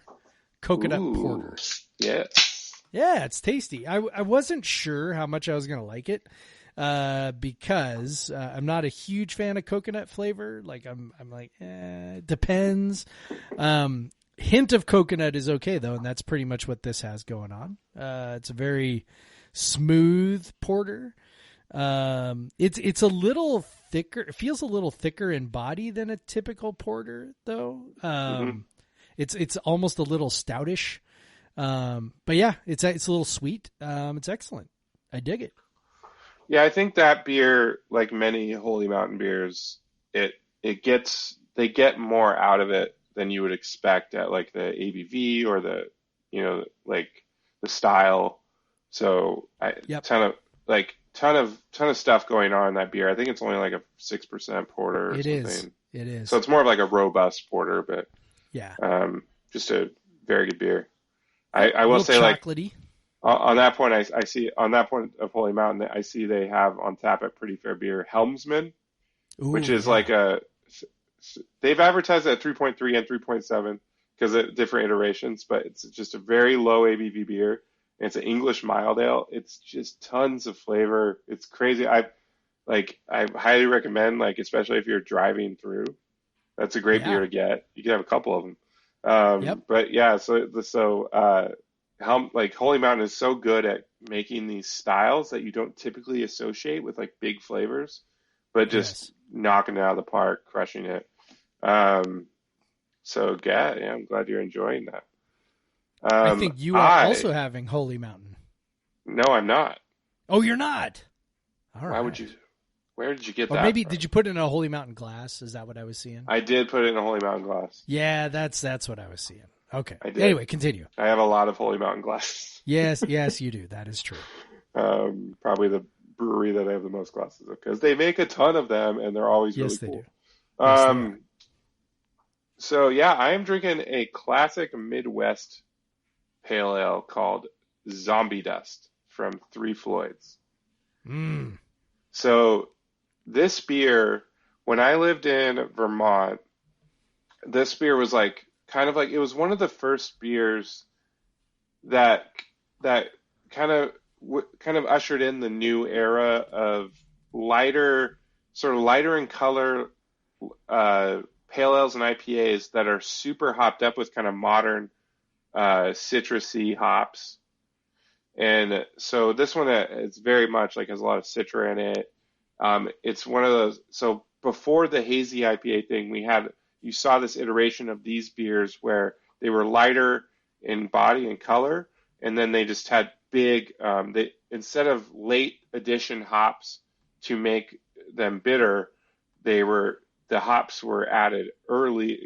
coconut porter. Yes. Yeah, it's tasty. I wasn't sure how much I was going to like it. because I'm not a huge fan of coconut flavor. Like I'm like, it depends. Hint of coconut is okay though, and that's pretty much what this has going on. It's a very smooth porter. It's a little thicker. It feels a little thicker in body than a typical porter though. It's almost a little stoutish. But yeah, it's a little sweet. It's excellent. I dig it. Yeah, I think that beer, like many Holy Mountain beers, they get more out of it than you would expect at like the ABV or the, like the style. So ton of stuff going on in that beer. I think it's only like a 6% porter or something. It is. So it's more of like a robust porter, but yeah, just a very good beer. I will say, chocolatey. Like on that point, I see on that point of Holy Mountain, I see they have on tap at Pretty Fair Beer Helmsman, which is like they've advertised at 3.3 and 3.7 because of different iterations, but it's just a very low ABV beer. And it's an English mild ale. It's just tons of flavor. It's crazy. I highly recommend, like, especially if you're driving through, that's a great beer to get. You can have a couple of them. But yeah, like Holy Mountain is so good at making these styles that you don't typically associate with like big flavors, but just knocking it out of the park, crushing it. So yeah, I'm glad you're enjoying that. I think you are also having Holy Mountain. No, I'm not. Oh, you're not? All right. Why would you? Where did you get or that? Maybe from? did you put it in a Holy Mountain glass? Is that what I was seeing? I did put it in a Holy Mountain glass. Yeah, that's what I was seeing. Okay. I did. Anyway, continue. I have a lot of Holy Mountain glasses. Yes, you do. That is true. Probably the brewery that I have the most glasses of because they make a ton of them and they're always really cool. Do. Yes, they do. So yeah, I am drinking a classic Midwest pale ale called Zombie Dust from Three Floyds. So this beer, when I lived in Vermont, this beer was like kind of like it was one of the first beers that kind of ushered in the new era of lighter in color pale ales and IPAs that are super hopped up with kind of modern citrusy hops. And so this one is very much like has a lot of Citra in it. It's one of those. So before the hazy IPA thing, you saw this iteration of these beers where they were lighter in body and color, and then they just had big. Instead of late addition hops to make them bitter, the hops were added early,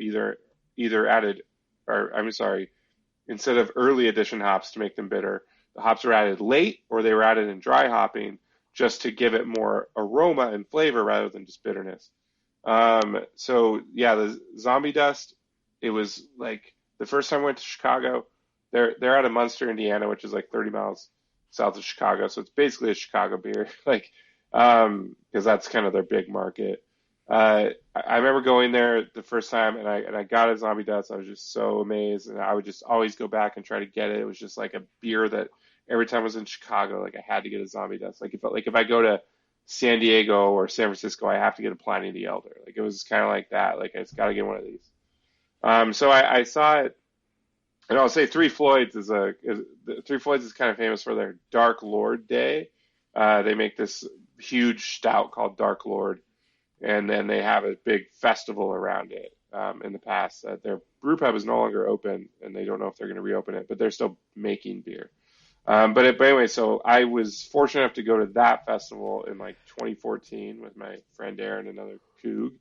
instead of early addition hops to make them bitter, the hops were added late or they were added in dry hopping just to give it more aroma and flavor rather than just bitterness. So yeah, the Zombie Dust, it was like the first time I went to Chicago, they're out of Munster, Indiana, which is like 30 miles south of Chicago. So it's basically a Chicago beer, like, cause that's kind of their big market. I remember going there the first time and I got a Zombie Dust. I was just so amazed, and I would just always go back and try to get it. It was just like a beer that every time I was in Chicago, like I had to get a Zombie Dust. Like if I go to San Diego or San Francisco, I have to get a Pliny the Elder. Like it was kind of like that. Like I just got to get one of these. So I saw it, and I'll say Three Floyds is kind of famous for their Dark Lord Day. They make this huge stout called Dark Lord. And then they have a big festival around it. In the past, their brew pub is no longer open, and they don't know if they're going to reopen it, but they're still making beer. But anyway, so I was fortunate enough to go to that festival in like 2014 with my friend Aaron, another Coug,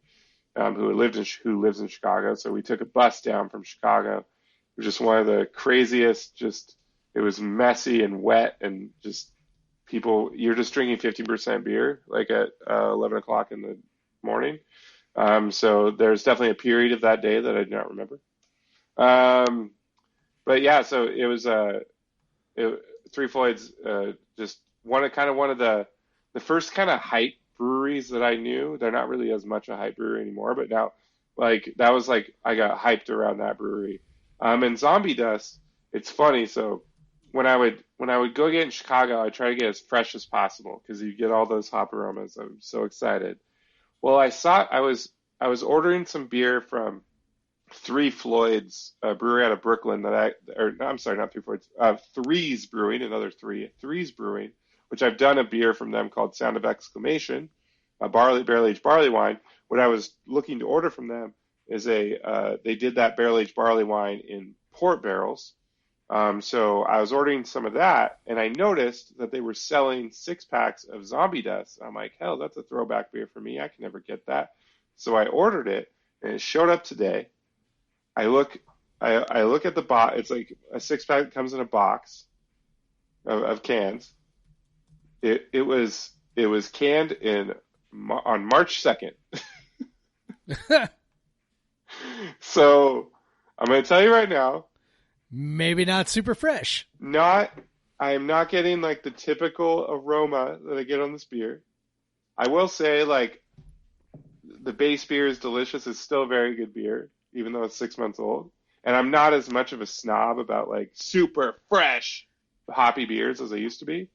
who lives in Chicago. So we took a bus down from Chicago. It was just one of the craziest. It was messy and wet, and just people. You're just drinking 15% beer, like at 11 o'clock in the morning. So there's definitely a period of that day that I do not remember. But yeah, so it was Three Floyds, just one of the first kind of hype breweries that I knew. They're not really as much a hype brewery anymore, but now like that was like I got hyped around that brewery. And Zombie Dust, it's funny. So when I would when I would go get in Chicago, I try to get as fresh as possible because you get all those hop aromas. I'm so excited. Well, I was ordering some beer from Three Floyds, a brewery out of Brooklyn I'm sorry, not Three Floyds, Threes Brewing, another Threes Brewing, which I've done a beer from them called Sound of Exclamation, a barrel-aged barley wine. What I was looking to order from them is they did that barrel-aged barley wine in port barrels. So I was ordering some of that, and I noticed that they were selling 6-packs of Zombie Dust. I'm like, hell, that's a throwback beer for me. I can never get that. So I ordered it, and it showed up today. I look at the box. It's like a 6-pack comes in a box of cans. It was canned on March 2nd. So I'm going to tell you right now. Maybe not super fresh. I am not getting like the typical aroma that I get on this beer. I will say, like, the base beer is delicious. It's still a very good beer, even though it's 6 months old. And I'm not as much of a snob about like super fresh hoppy beers as I used to be.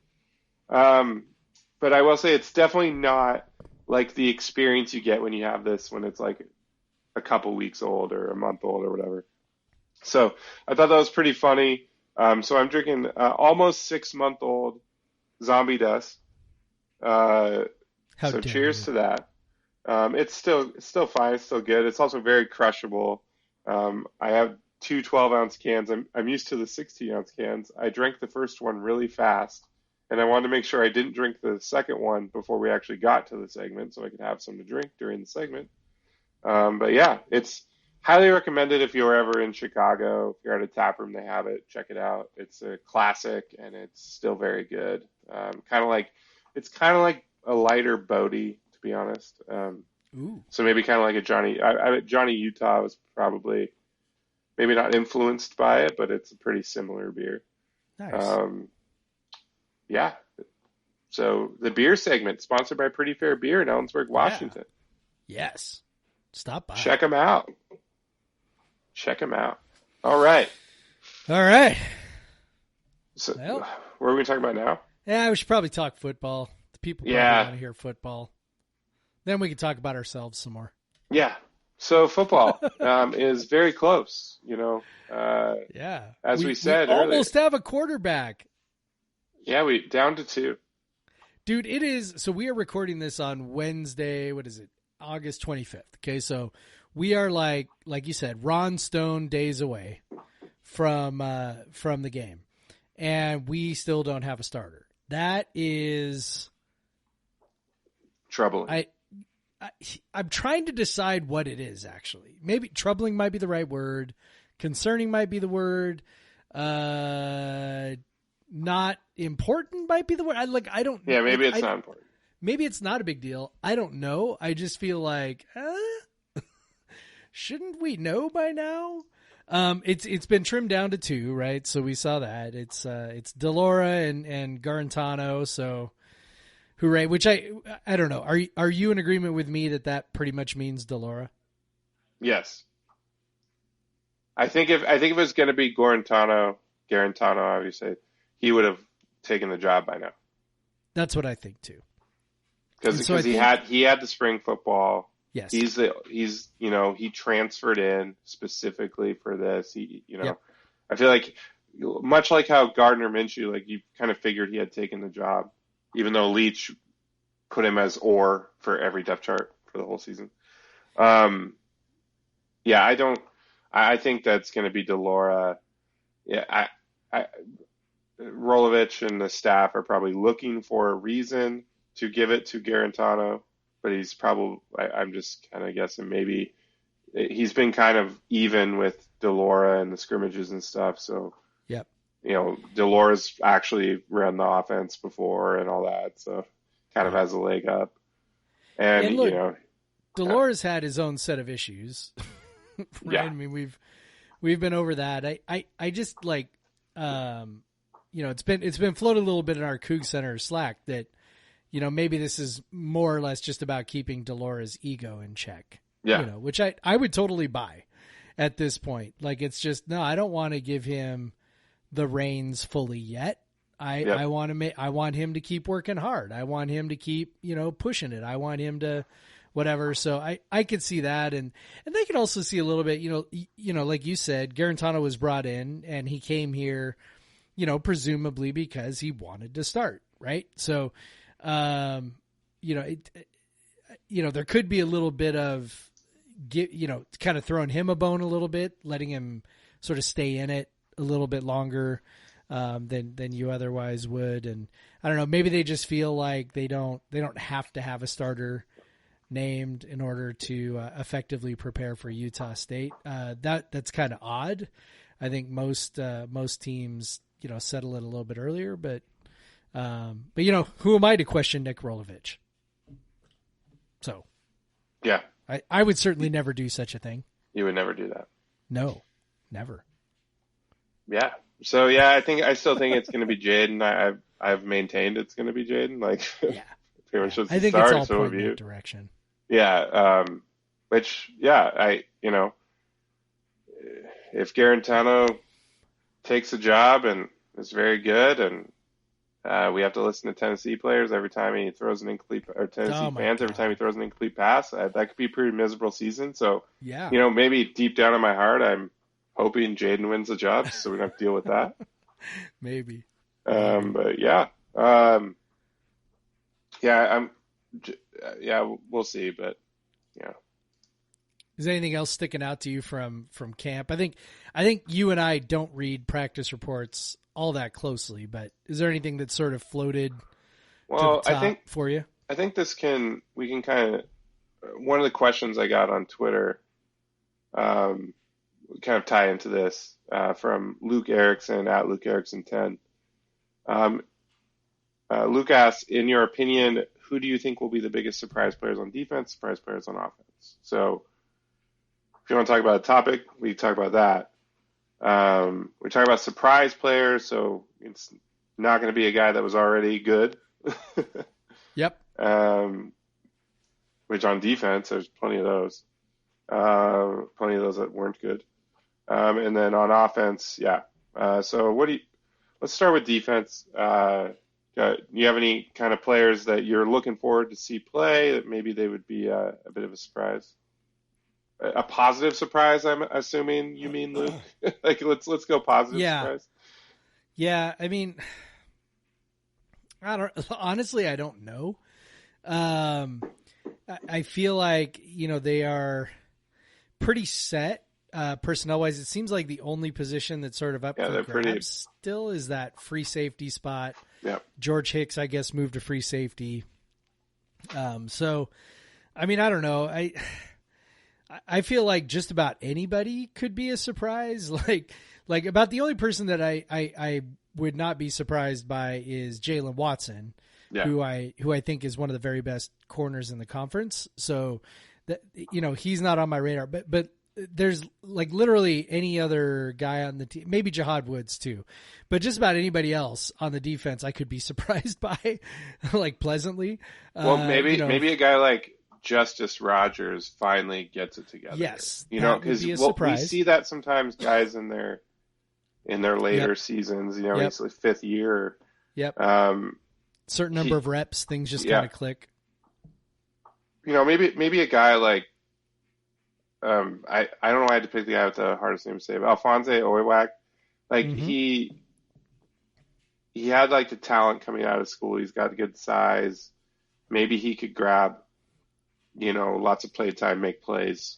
But I will say it's definitely not like the experience you get when you have this when it's like a couple weeks old or a month old or whatever. So I thought that was pretty funny. So I'm drinking almost 6-month-old Zombie Dust. So cheers to that. It's still fine. It's still good. It's also very crushable. I have 2 12-ounce cans. I'm used to the 16-ounce cans. I drank the first one really fast, and I wanted to make sure I didn't drink the second one before we actually got to the segment so I could have some to drink during the segment. But yeah, it's highly recommended if you're ever in Chicago. If you're at a tap room, they have it. Check it out. It's a classic, and it's still very good. It's kind of like a lighter Bodhi, to be honest. So maybe kind of like a Johnny. Johnny Utah was probably maybe not influenced by it, but it's a pretty similar beer. Nice. Yeah. So the beer segment sponsored by Pretty Fair Beer in Ellensburg, Washington. Yeah. Yes. Stop by. Check them out. All right. So what are we talking about now? Yeah, we should probably talk football. The people probably want to hear football. Then we can talk about ourselves some more. Yeah. So football is very close, you know. As we said we earlier. Almost have a quarterback. Yeah, we down to 2. Dude, it is. So we are recording this on Wednesday. What is it? August 25th. Okay, so we are like you said, Ron Stone days away from the game, and we still don't have a starter. That is troubling. I'm trying to decide what it is, actually. Maybe troubling might be the right word. Concerning might be the word. Not important might be the word. I don't. Yeah, maybe it's not important. Maybe it's not a big deal. I don't know. I just feel like, shouldn't we know by now? It's been trimmed down to 2, right? So we saw that. It's Delora and Garantano. So hooray! Which I don't know. Are you in agreement with me that pretty much means Delora? Yes. I think if it was going to be Garantano, obviously, he would have taken the job by now. That's what I think too. Because he had the spring football. Yes. He transferred in specifically for this. Yep. I feel like much like how Gardner Minshew, like you kind of figured he had taken the job, even though Leach put him as or for every depth chart for the whole season. I think that's going to be Delora. Yeah. Rolovich and the staff are probably looking for a reason to give it to Garantano, but he's probably, I'm just kind of guessing maybe he's been kind of even with Delora and the scrimmages and stuff. So, yep. Delora's actually run the offense before and all that. So kind of has a leg up. And look, Delora's had his own set of issues. Right? Yeah. I mean, we've been over that. I just like, it's been floated a little bit in our Coug Center Slack that, maybe this is more or less just about keeping Delora's ego in check. Yeah. Which I would totally buy at this point. Like, it's just, no, I don't want to give him the reins fully yet. I want him to keep working hard. I want him to keep, pushing it. I want him to whatever. So I could see that. And they can also see a little bit, like you said, Garantano was brought in and he came here, presumably because he wanted to start. Right. So, there could be a little bit of, kind of throwing him a bone a little bit, letting him sort of stay in it a little bit longer than you otherwise would. And I don't know, maybe they just feel like they don't have to have a starter named in order to effectively prepare for Utah State. That's kind of odd. I think most teams, settle it a little bit earlier, but who am I to question Nick Rolovich? So, yeah, I would certainly never do such a thing. You would never do that. No, never. Yeah. So yeah, I still think it's going to be Jaden. I've maintained it's going to be Jaden. Like, yeah, pretty much I think start, it's all so pointing in that direction. Yeah. If Garantano takes a job and is very good, and we have to listen to Tennessee players every time he throws an incomplete, or Tennessee fans every time he throws an incomplete pass, that could be a pretty miserable season. So, yeah, maybe deep down in my heart, I'm hoping Jaden wins the job, so we don't have to deal with that. Maybe. But yeah, we'll see. But yeah. Is anything else sticking out to you from camp? I think you and I don't read practice reports all that closely, but is there anything that sort of floated to the top for you? I think we can kind of, one of the questions I got on Twitter, kind of tie into this, from Luke Erickson at Luke Erickson 10. Luke asks, in your opinion, who do you think will be the biggest surprise players on defense, surprise players on offense? So if you want to talk about a topic, we can talk about that. We talk about surprise players, so it's not going to be a guy that was already good. Yep. Which on defense, there's plenty of those. Plenty of those that weren't good. And then on offense, yeah. So let's start with defense. You have any kind of players that you're looking forward to see play that maybe they would be a bit of a surprise? A positive surprise, I'm assuming you mean, Luke? Like, let's go positive surprise. Yeah, I mean, I don't know. I feel like, they are pretty set personnel-wise. It seems like the only position that's sort of up for grabs still is that free safety spot. Yep. George Hicks, I guess, moved to free safety. So, I mean, I don't know. I feel like just about anybody could be a surprise. Like about the only person that I would not be surprised by is Jalen Watson, who I think is one of the very best corners in the conference. So that, he's not on my radar, but there's like literally any other guy on the team, maybe Jahad Woods too, but just about anybody else on the defense I could be surprised by, like pleasantly. Well, maybe a guy like Justice Rogers finally gets it together. Yes, because we see that sometimes guys in their later seasons. It's like fifth year. Yep. Certain number of reps, things just kind of click. Maybe a guy like I don't know why I had to pick the guy with the hardest name to say, but Alphonse Oiwak. Like he had like the talent coming out of school. He's got good size. Maybe he could grab, lots of play time, make plays,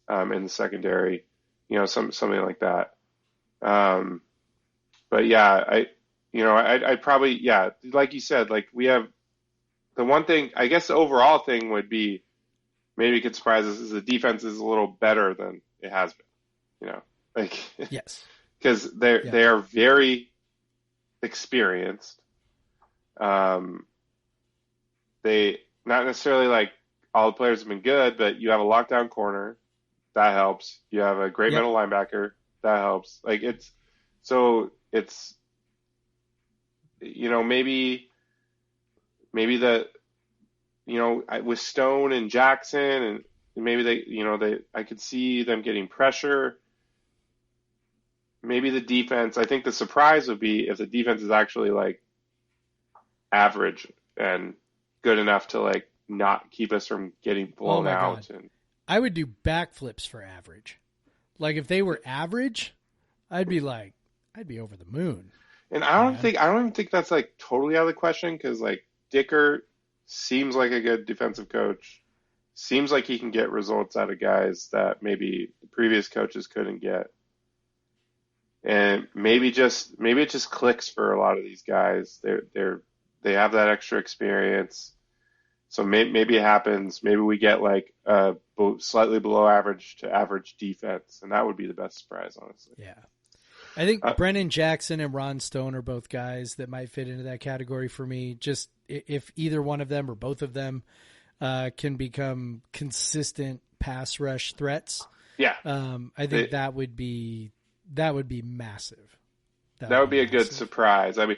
in the secondary, something like that. But yeah, I probably, like you said, like we have the one thing, I guess the overall thing would be, maybe it could surprise us, is the defense is a little better than it has been, yes, because they are very experienced. They not necessarily like all the players have been good, but you have a lockdown corner that helps. You have a great middle linebacker that helps. Like it's maybe the with Stone and Jackson, and maybe I could see them getting pressure. maybe the defense. I think the surprise would be if the defense is actually like average and good enough to like not keep us from getting blown out. God. And I would do backflips for average. Like if they were average, I'd be over the moon. And I don't even think that's like totally out of the question, because like Dicker seems like a good defensive coach. Seems like he can get results out of guys that maybe the previous coaches couldn't get. And maybe it just clicks for a lot of these guys. They have that extra experience. So maybe it happens. Maybe we get like a slightly below average to average defense, and that would be the best surprise, honestly. Yeah. I think Brennan Jackson and Ron Stone are both guys that might fit into that category for me. Just if either one of them or both of them can become consistent pass rush threats. Yeah. I think that would be massive. That would be a good surprise. I mean,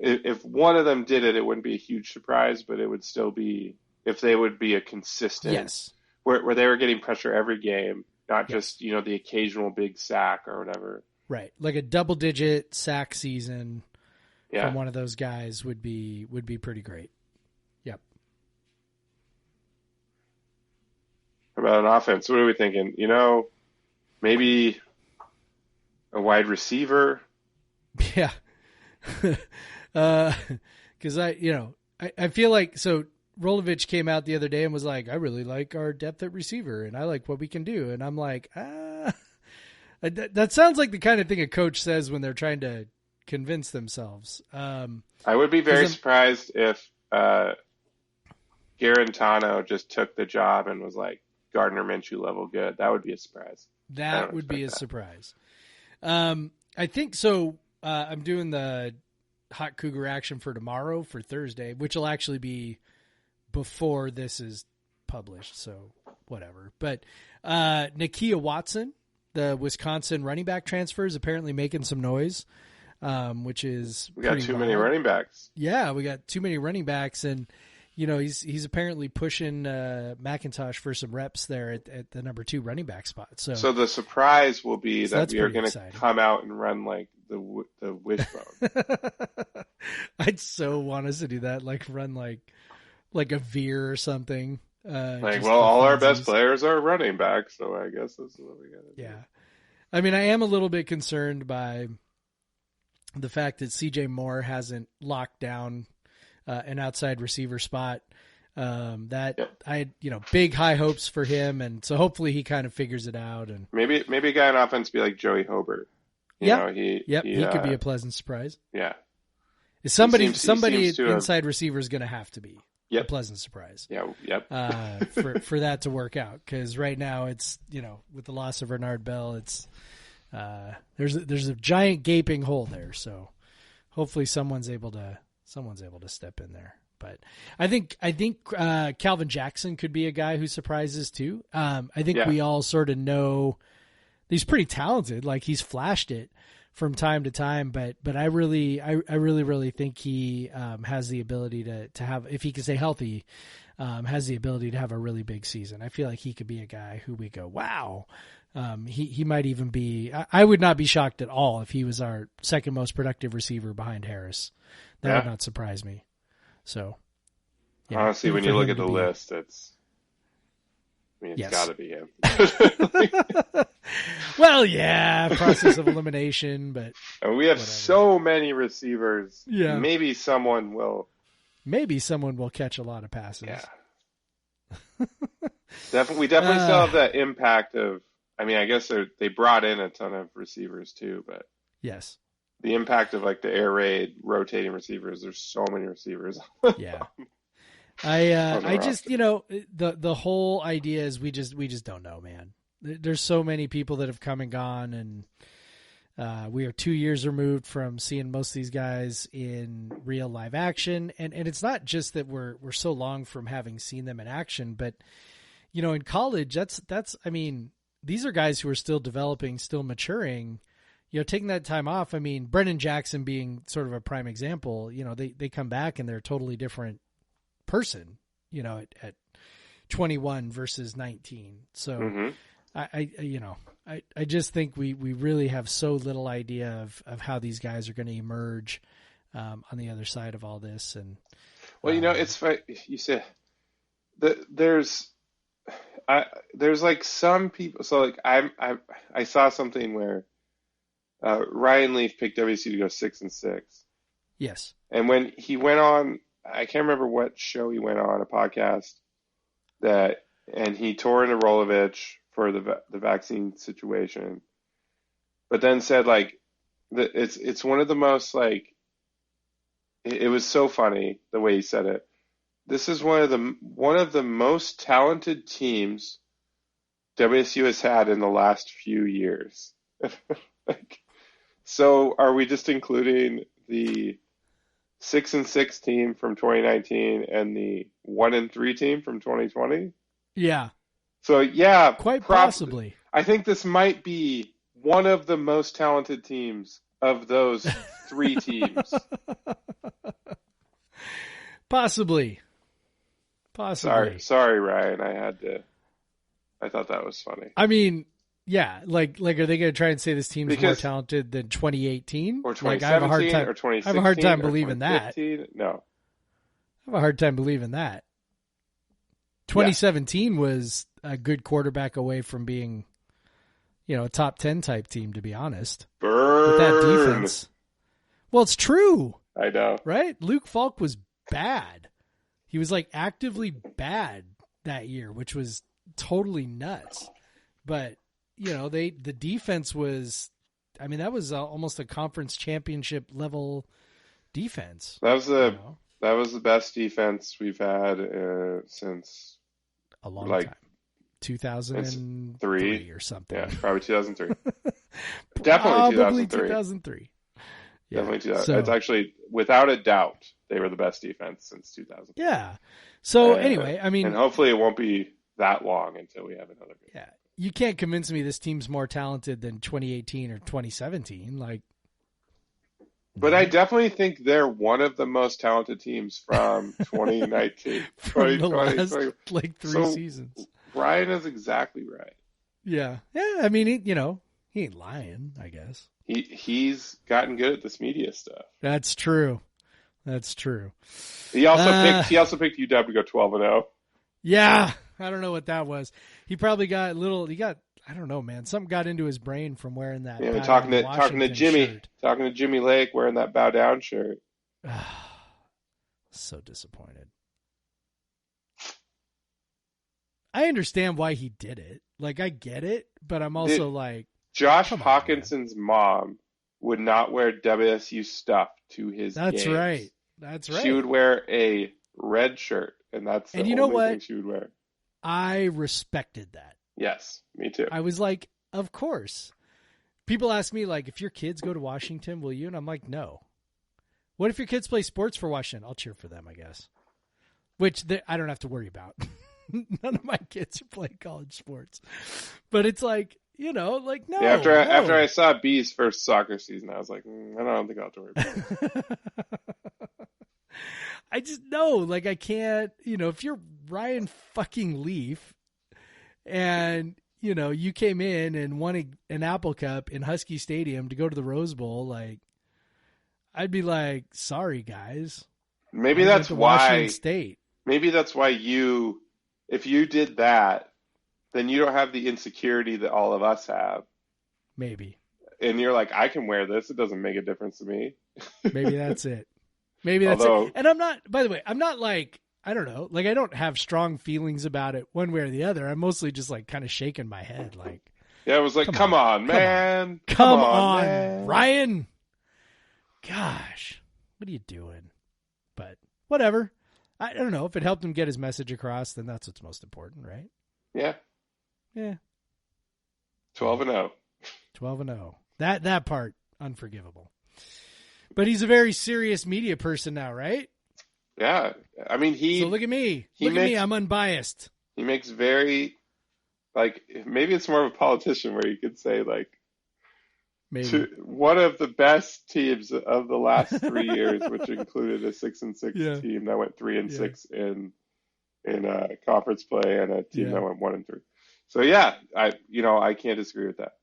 if one of them did it, it wouldn't be a huge surprise, but it would still be, if they would be a consistent, yes, where they were getting pressure every game, not just, the occasional big sack or whatever. Right. Like a double-digit sack season from one of those guys would be pretty great. Yep. About an offense, what are we thinking? Maybe a wide receiver. Yeah. Because I feel like, so Rolovich came out the other day and was like, I really like our depth at receiver and I like what we can do. And I'm like, that sounds like the kind of thing a coach says when they're trying to convince themselves. I would be very surprised if Garantano just took the job and was like Gardner Minshew level good. That would be a surprise. That would be a surprise. I think so. I'm doing the Hot Cougar action for tomorrow for Thursday, which will actually be before this is published. So whatever. But Nakia Watson, the Wisconsin running back transfer, is apparently making some noise, which is we got too many running backs. Yeah, we got too many running backs, and he's apparently pushing McIntosh for some reps there at the number 2 running back spot. So the surprise will be that we are going to come out and run like the wishbone. I'd so want us to do that, like run like a veer or something. All our best players are running back, so I guess this is what we got to do. Yeah. I mean, I am a little bit concerned by the fact that CJ Moore hasn't locked down an outside receiver spot. I big high hopes for him, and so hopefully he kind of figures it out. And maybe a guy on offense be like Joey Hobart. He could be a pleasant surprise. Yeah. Somebody inside receiver is going to have to be a pleasant surprise. Yeah. Yep. For that to work out, because right now it's with the loss of Bernard Bell, it's there's a giant gaping hole there. So hopefully someone's able to step in there. But I think Calvin Jackson could be a guy who surprises too. I think we all sort of know he's pretty talented. Like he's flashed it from time to time, but I really think he has the ability to have, if he can stay healthy, has the ability to have a really big season. I feel like he could be a guy who we go, wow. He might even be, I would not be shocked at all if he was our second most productive receiver behind Harris. That would not surprise me. So, honestly, when you look at the list, it's got to be him. Well, process of elimination, but we have so many receivers. Yeah, maybe someone will catch a lot of passes. Yeah, we definitely still have that impact of. I mean, I guess they brought in a ton of receivers too, but yes. The impact of like the air raid rotating receivers. There's so many receivers. Yeah. I just, the whole idea is we just don't know, man. There's so many people that have come and gone, and we are 2 years removed from seeing most of these guys in real live action. And it's not just that we're so long from having seen them in action, but in college, that's, I mean, these are guys who are still developing, still maturing. Taking that time off, I mean, Brennan Jackson being sort of a prime example, they come back and they're a totally different person, at 21 versus 19. So I just think we really have so little idea of how these guys are going to emerge on the other side of all this. And well, it's funny you said that there's like some people. So like I saw something where Ryan Leaf picked WSU to go 6-6. Yes. And when he went on, I can't remember what show he went on, a podcast and he tore into Rolovich for the vaccine situation, but then said like it's one of the most like it was so funny the way he said it. This is one of the most talented teams WSU has had in the last few years. Like, so are we just including the 6-6 team from 2019 and the 1-3 team from 2020? Yeah. So yeah, quite possibly. I think this might be one of the most talented teams of those three teams. Possibly. Sorry, Ryan. I thought that was funny. I mean, yeah, like are they going to try and say this team's more talented than 2018 or 2017 or 2016? I have a hard time believing that. No, I have a hard time believing that. 2017 was a good quarterback away from being, a top 10 type team, to be honest. Burn. With that defense. Well, it's true. I know. Right? Luke Falk was bad. He was like actively bad that year, which was totally nuts. But, the defense was, that was almost a conference championship level defense. That was the best defense we've had since a long time. 2003 or something. Yeah, probably 2003. Definitely 2003. Yeah. Definitely 2003. So, it's actually, without a doubt, they were the best defense since 2003. Yeah. So anyway, and hopefully it won't be that long until we have another game. Yeah. You can't convince me this team's more talented than 2018 or 2017. But I definitely think they're one of the most talented teams from 2019. From the last, 3 seasons. Ryan is exactly right. Yeah. Yeah, I mean, he ain't lying, I guess. He's gotten good at this media stuff. That's true. He also picked UW to go 12-0. Yeah. I don't know what that was. He probably got I don't know, man. Something got into his brain from wearing that. Yeah, talking to Jimmy, shirt. Talking to Jimmy Lake wearing that bow down shirt. So disappointed. I understand why he did it. I get it, but I'm also Josh Hawkinson's mom would not wear WSU stuff to his games. That's right. She would wear a red shirt, and that's the only thing she would wear. I respected that. Yes, me too. I was like, of course. People ask me, if your kids go to Washington, will you? And I'm like, no. What if your kids play sports for Washington? I'll cheer for them, I guess. Which I don't have to worry about. None of my kids are playing college sports. But it's no. Yeah, after I saw B's first soccer season, I was like, I don't think I'll have to worry about it. I just know, I can't, if you're Ryan fucking Leaf and, you came in and won an Apple Cup in Husky Stadium to go to the Rose Bowl, I'd be like, sorry, guys. Maybe that's why. Washington State. Maybe that's why if you did that, then you don't have the insecurity that all of us have. Maybe. And you're like, I can wear this. It doesn't make a difference to me. Maybe that's it. It. And I'm not, by the way, I'm not I don't know, I don't have strong feelings about it one way or the other. I'm mostly just kind of shaking my head. Yeah, it was come on, man. Come on, man. Ryan. Gosh, what are you doing? But whatever. I don't know. If it helped him get his message across, then that's what's most important, right? Yeah. Yeah. 12-0. 12-0. That part, unforgivable. But he's a very serious media person now, right? Yeah. I mean, So look at me. Look at me. I'm unbiased. He makes very, maybe it's more of a politician where you could say, maybe one of the best teams of the last 3 years, which included a 6-6 team that went 3-6 in conference play and a team that went 1-3. So yeah, I can't disagree with that.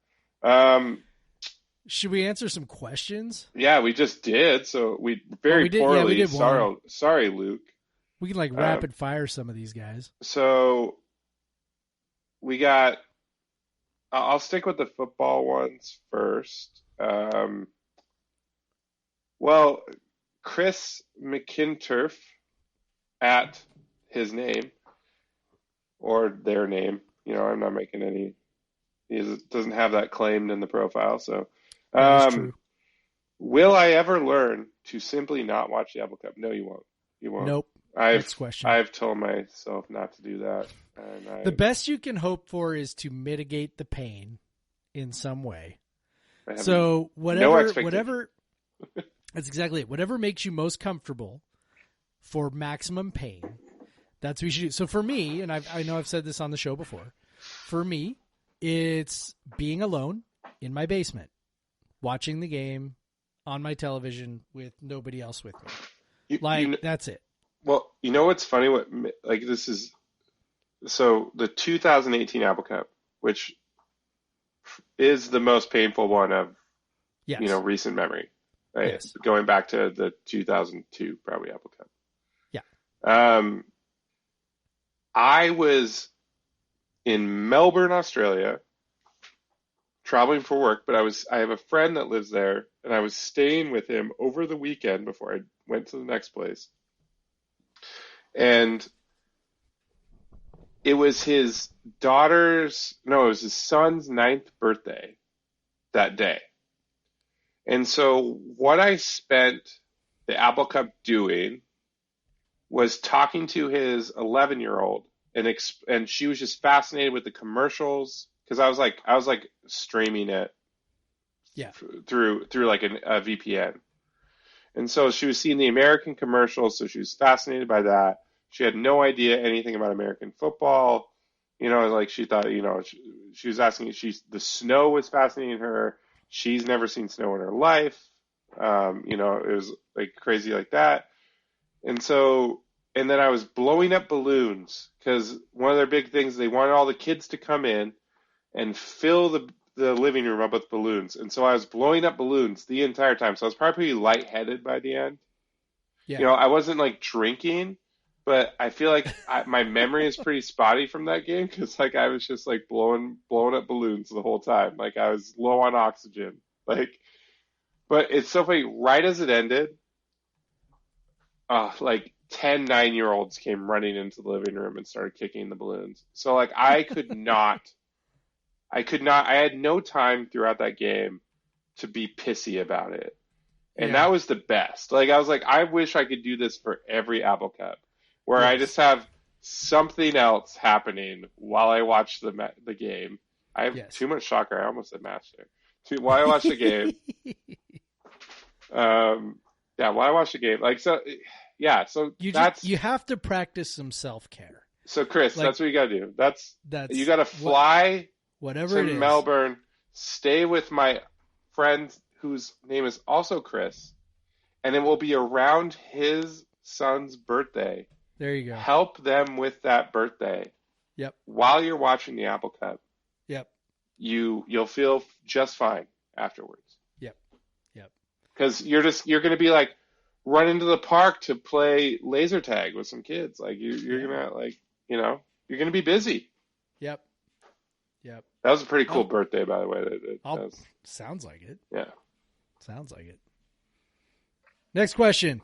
Should we answer some questions? Yeah, we just did. So we very poorly. Yeah, we did one. Sorry, Luke. We can rapid fire some of these guys. So we got. I'll stick with the football ones first. Well, Chris McInturf at his name or their name. I'm not making any. He doesn't have that claimed in the profile. So, That's true. Will I ever learn to simply not watch the Apple Cup? No, you won't. You won't. Nope. Next question. I've told myself not to do that. The best you can hope for is to mitigate the pain in some way. So whatever. That's exactly it. Whatever makes you most comfortable for maximum pain, that's what you should do. So for me, and I know I've said this on the show before, for me, it's being alone in my basement, watching the game on my television with nobody else with me. That's it. Well, you know what's funny? This is so the 2018 Apple Cup, which is the most painful one of recent memory. Right? Yes. Going back to the 2002 probably Apple Cup. Yeah. I was in Melbourne, Australia, traveling for work, but I have a friend that lives there, and I was staying with him over the weekend before I went to the next place. And it was his son's 9th birthday that day. And so what I spent the Apple Cup doing was talking to his 11-year-old, and she was just fascinated with the commercials because I was like streaming it through like a VPN. And so she was seeing the American commercials, so she was fascinated by that. She had no idea anything about American football. She thought, she was asking, the snow was fascinating her. She's never seen snow in her life. It was like crazy like that. And then I was blowing up balloons because one of their big things, they wanted all the kids to come in and fill the living room up with balloons. And so I was blowing up balloons the entire time. So I was probably lightheaded by the end. Yeah. I wasn't like drinking, but I feel like my memory is pretty spotty from that game because I was just like blowing up balloons the whole time. Like I was low on oxygen. But it's so funny. Right as it ended, 10 9-year-olds came running into the living room and started kicking the balloons. So I had no time throughout that game to be pissy about it. And that was the best. I was like, I wish I could do this for every Apple Cup where I just have something else happening while I watch the game. I have too much shocker. I almost said match there. While I watch the game. While I watch the game. So you have to practice some self-care. So Chris, that's what you gotta do. You gotta fly whatever to Melbourne, stay with my friend whose name is also Chris, and it will be around his son's birthday. There you go. Help them with that birthday. Yep. While you're watching the Apple Cup. Yep. You'll feel just fine afterwards. Yep. Yep. Because you're gonna be like run into the park to play laser tag with some kids. You're gonna you're gonna be busy. Yep. Yep. That was a pretty cool birthday, by the way. Sounds like it. Yeah. Sounds like it. Next question.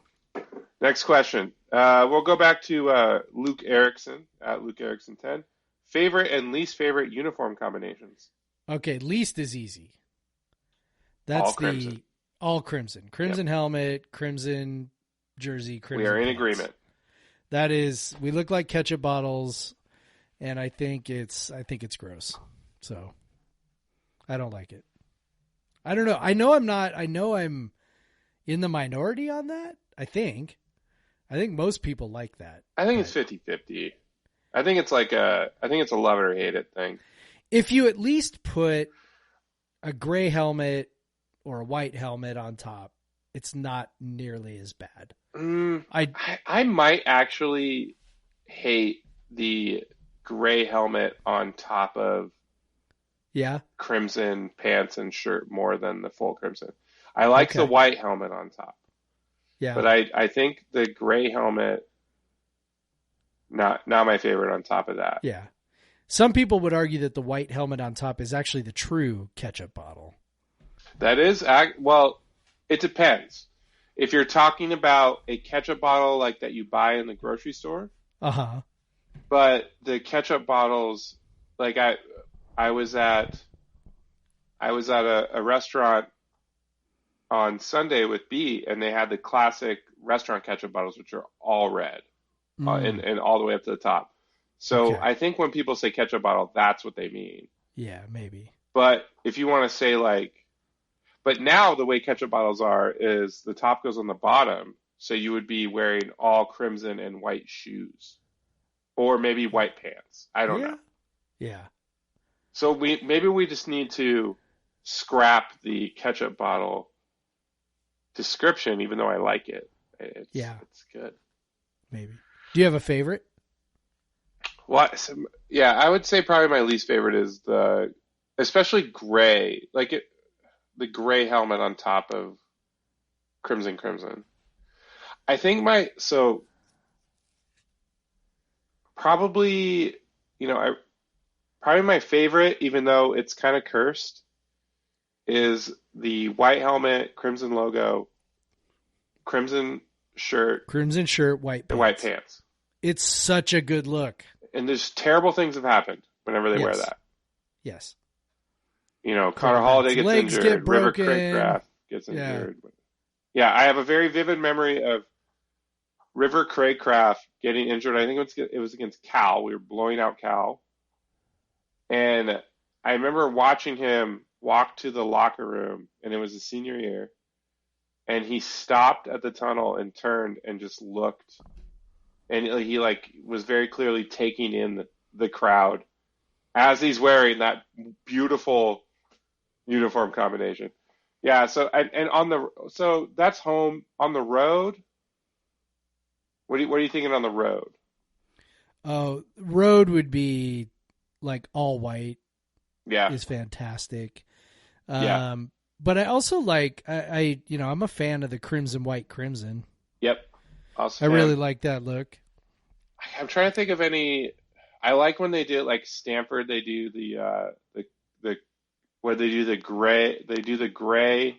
We'll go back to Luke Erickson at Luke Erickson 10. Favorite and least favorite uniform combinations. Okay, least is easy. That's all crimson. Crimson helmet, crimson jersey, crimson. We are in pants. agreement. That is, we look like ketchup bottles, and I think it's gross. So I don't like it. I don't know. I know I'm in the minority on that. I think most people like that. I think it's 50-50. I think it's a love it or hate it thing. If you at least put a gray helmet or a white helmet on top, it's not nearly as bad. I might actually hate the gray helmet on top of crimson pants and shirt more than the full crimson. I like the white helmet on top. Yeah. But I think the gray helmet, not my favorite on top of that. Yeah. Some people would argue that the white helmet on top is actually the true ketchup bottle. That is, well, it depends. If you're talking about a ketchup bottle like that you buy in the grocery store. Uh-huh. But the ketchup bottles, like I was at a restaurant on Sunday with B, and they had the classic restaurant ketchup bottles, which are all red and all the way up to the top. So I think when people say ketchup bottle, that's what they mean. Yeah, maybe. But if you want to say but now the way ketchup bottles are is the top goes on the bottom, so you would be wearing all crimson and white shoes, or maybe white pants. I don't know. Yeah. So maybe we just need to scrap the ketchup bottle description, even though I like it. It's good. Maybe. Do you have a favorite? Well, I would say probably my least favorite is especially gray, the gray helmet on top of crimson. I think probably my favorite, even though it's kind of cursed, is the white helmet, crimson logo, crimson shirt, white pants. And white pants. It's such a good look. And there's terrible things have happened whenever they wear that. Yes. Connor Holiday gets legs injured. get broken. River Craycraft gets injured. Yeah, I have a very vivid memory of River Craycraft getting injured. I think it was against Cal. We were blowing out Cal. And I remember watching him walk to the locker room, and it was his senior year. And he stopped at the tunnel and turned and just looked. And he was very clearly taking in the crowd as he's wearing that beautiful uniform combination. Yeah. So so that's home. On the road, what are you thinking on the road? Oh, road would be all white. Yeah, is fantastic. Yeah. But I also I'm a fan of the crimson. Yep. I really like that look. I'm trying to think of any. I like when they do Stanford. They do the where they do the gray. They do the gray.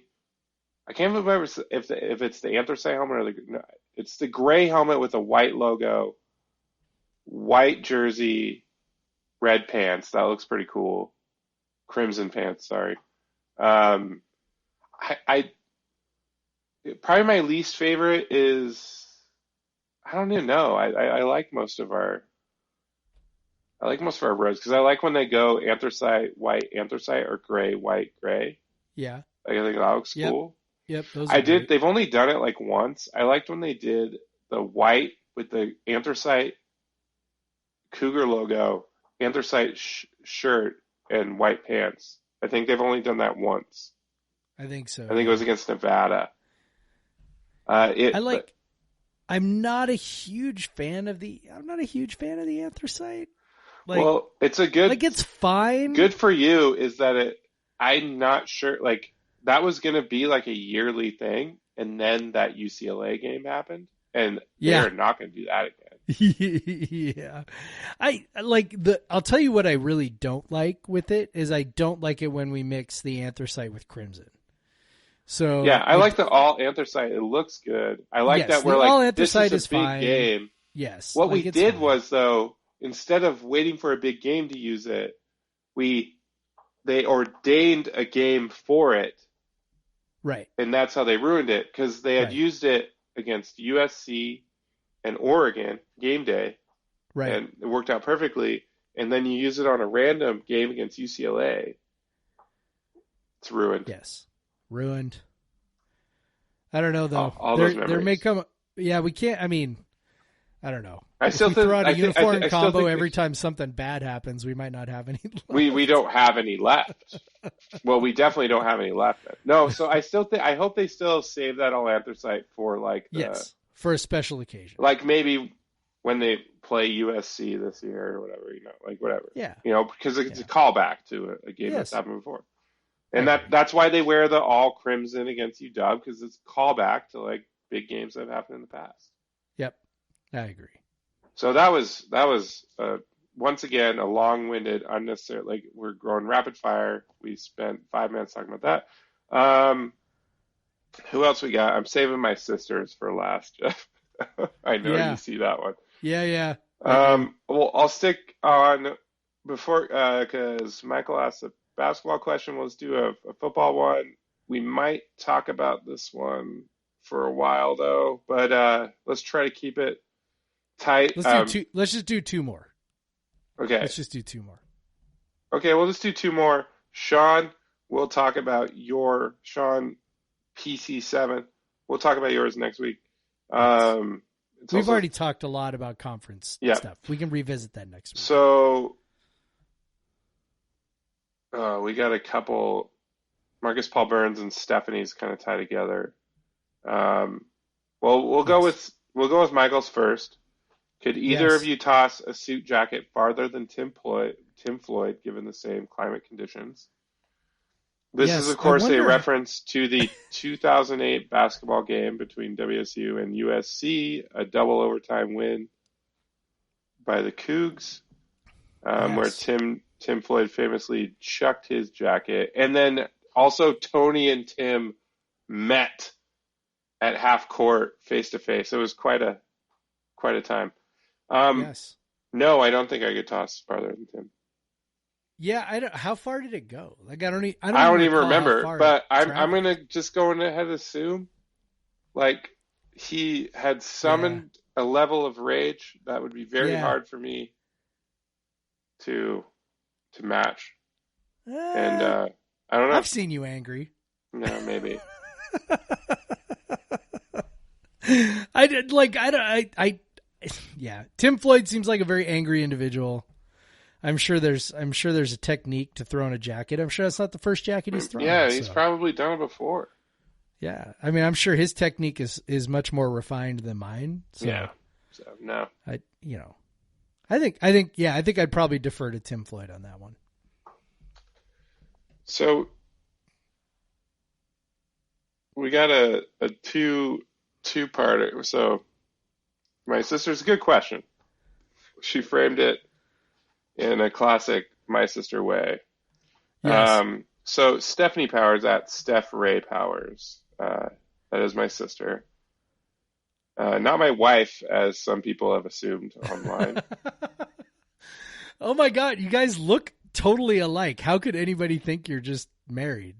I can't remember if it's the anthracite helmet or it's the gray helmet with a white logo, white jersey, red pants. That looks pretty cool. Crimson pants. Sorry. I probably my least favorite is. I don't even know. I like most of our roads because I like when they go anthracite, white, anthracite, or gray, white, gray. Yeah. I think that looks cool. Yep. Great. They've only done it once. I liked when they did the white with the anthracite Cougar logo, anthracite shirt, and white pants. I think they've only done that once. I think so. I think it was against Nevada. I'm not a huge fan of the anthracite. Well, it's a good. It's fine. Good for you is that I'm not sure. That was going to be a yearly thing, and then that UCLA game happened, and they're not going to do that again. Yeah, I'll tell you what I really don't like with it is I don't like it when we mix the anthracite with crimson. So yeah, I like the all anthracite. It looks good. I like that we're all anthracite this is a big fine. game. Yes. What we did was though, instead of waiting for a big game to use it, they ordained a game for it. Right. And that's how they ruined it because they had used it against USC and Oregon game day. Right. And it worked out perfectly. And then you use it on a random game against UCLA. It's ruined. Yes. Ruined. I don't know though. All those memories. There may come. Yeah, we can't. I mean, I don't know. I still if we throw out a think, uniform I combo think every time something bad happens, we might not have any left. We don't have any left. Well, we definitely don't have any left. No, so I hope they still save that all anthracite for yes, for a special occasion. Maybe when they play USC this year or whatever, whatever. Yeah. Because it's a callback to a game that's happened before. And Right. that's why they wear the all crimson against UW, because it's a callback to like big games that have happened in the past. Yep. I agree. So that was once again a long-winded, unnecessary. Like, we're going rapid fire. We spent 5 minutes talking about that. Who else we got? I'm saving my sisters for last, Jeff. I know you see that one. Yeah. Well, I'll stick on before because Michael asked a basketball question. Let's do a football one. We might talk about this one for a while though, but let's try to keep it tight. Let's just do 2 more. Okay. Let's just do 2 more. Okay, we'll just do 2 more. Sean, we'll talk about Sean PC7. We'll talk about yours next week. We've already talked a lot about conference stuff. We can revisit that next week. So we got a couple. Marcus Paul Burns and Stephanie's kind of tie together. Well, we'll go with Michael's first. Could either of you toss a suit jacket farther than Tim Floyd, given the same climate conditions? This is, of course, a reference to the 2008 basketball game between WSU and USC, a double overtime win by the Cougs, where Tim Floyd famously chucked his jacket. And then also Tony and Tim met at half court face to face. It was quite a time. No, I don't think I could toss farther than Tim. Yeah, how far did it go? Like I don't even remember. But I'm gonna just go ahead and assume, like, he had summoned a level of rage that would be very hard for me to match. And I don't know. I've seen you angry. No, maybe. Tim Floyd seems like a very angry individual. I'm sure there's a technique to throw in a jacket. I'm sure that's not the first jacket he's thrown. Yeah, he's probably done it before. Yeah, I mean, I'm sure his technique is much more refined than mine. So, yeah. So no, I think I'd probably defer to Tim Floyd on that one. So we got a two-parter. So my sister's a good question. She framed it in a classic my sister way. Yes. So Stephanie Powers at Steph Ray Powers. That is my sister. Not my wife, as some people have assumed online. Oh my God, you guys look totally alike. How could anybody think you're just married?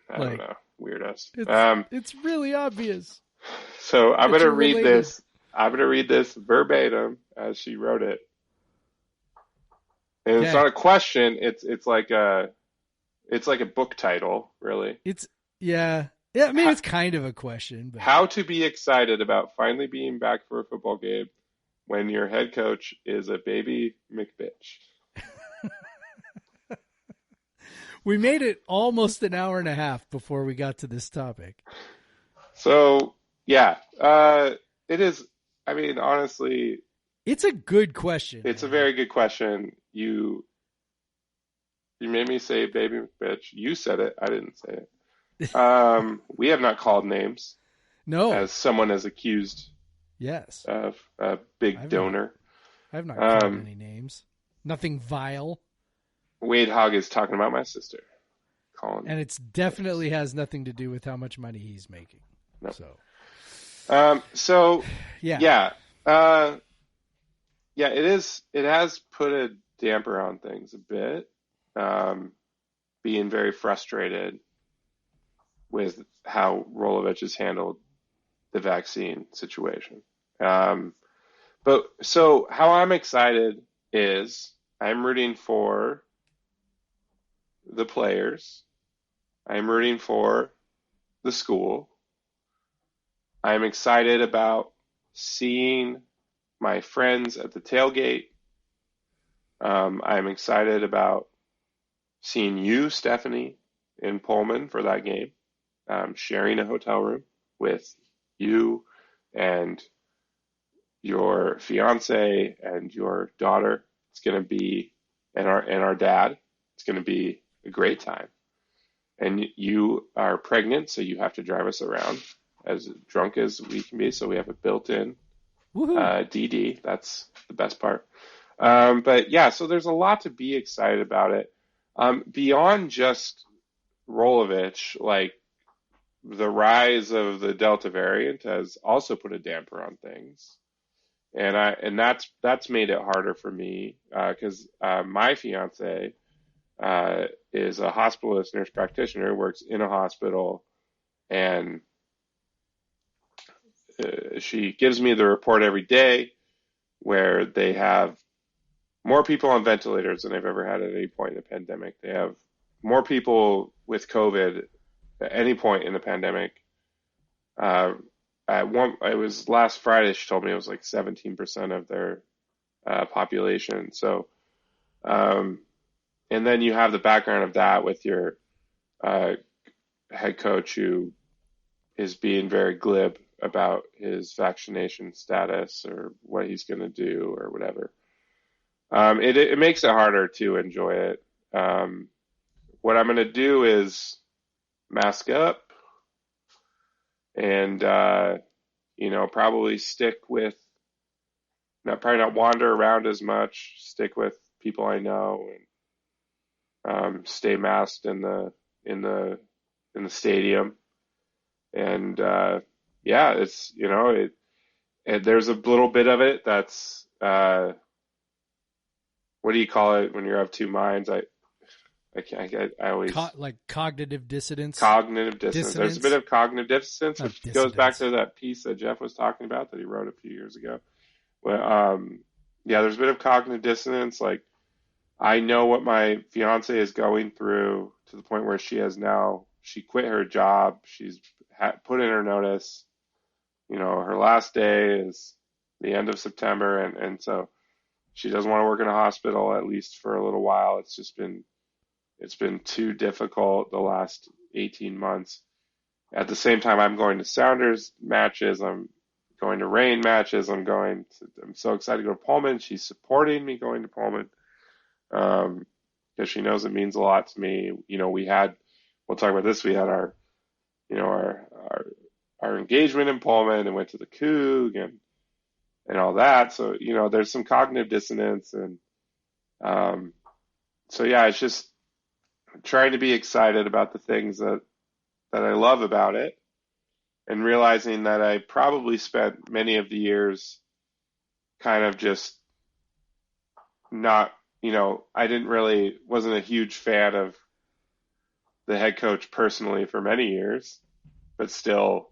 I don't know. Weirdos. It's really obvious. So I'm going to read this. I'm going to read this verbatim as she wrote it. And it's not a question. It's like a book title, really. Yeah. I mean, it's kind of a question. But... How to be excited about finally being back for a football game when your head coach is a baby McBitch. We made it almost an hour and a half before we got to this topic. So it is. I mean, honestly, it's a good question. It's a very good question. You made me say baby bitch. You said it. I didn't say it. We have not called names. No. As someone is accused. Yes. Of a big donor. I have not called any names. Nothing vile. Wade Hogg is talking about my sister. Colin. And it definitely has nothing to do with how much money he's making. No. So. It is. It has put a damper on things a bit. Being very frustrated with how Rolovich has handled the vaccine situation. But so how I'm excited is I'm rooting for the players. I'm rooting for the school. I'm excited about seeing my friends at the tailgate. I'm excited about seeing you, Stephanie, in Pullman for that game. Sharing a hotel room with you and your fiance and your daughter. It's going to be, and our dad. It's going to be a great time. And you are pregnant, so you have to drive us around as drunk as we can be. So we have a built-in DD. That's the best part. But yeah, so there's a lot to be excited about it. Beyond just Rolovich, like the rise of the Delta variant has also put a damper on things. And that's made it harder for me, because my fiance is a hospitalist nurse practitioner, works in a hospital, and she gives me the report every day where they have more people on ventilators than they've ever had at any point in the pandemic. They have more people with COVID at any point in the pandemic. It was last Friday, she told me it was like 17% of their population. So, and then you have the background of that with your head coach who is being very glib about his vaccination status or what he's going to do or whatever. It makes it harder to enjoy it. What I'm going to do is mask up and, probably stick with, probably not wander around as much, stick with people I know, and stay masked in the stadium. And it's, there's a little bit of it that's, what do you call it when you're of two minds? I always like cognitive dissonance. Cognitive dissonance. There's a bit of cognitive dissonance, which goes back to that piece that Jeff was talking about that he wrote a few years ago. Well, there's a bit of cognitive dissonance. Like, I know what my fiance is going through to the point where she quit her job. She's put in her notice. Her last day is the end of September, and so she doesn't want to work in a hospital, at least for a little while. It's been too difficult the last 18 months. At the same time, I'm going to Sounders matches. I'm going to Rain matches. I'm so excited to go to Pullman. She's supporting me going to Pullman, because she knows it means a lot to me. We'll talk about this. We had our engagement in Pullman and went to the Coug and all that. So, there's some cognitive dissonance, and it's just trying to be excited about the things that I love about it, and realizing that I probably spent many of the years kind of just not, wasn't a huge fan of the head coach personally for many years, but still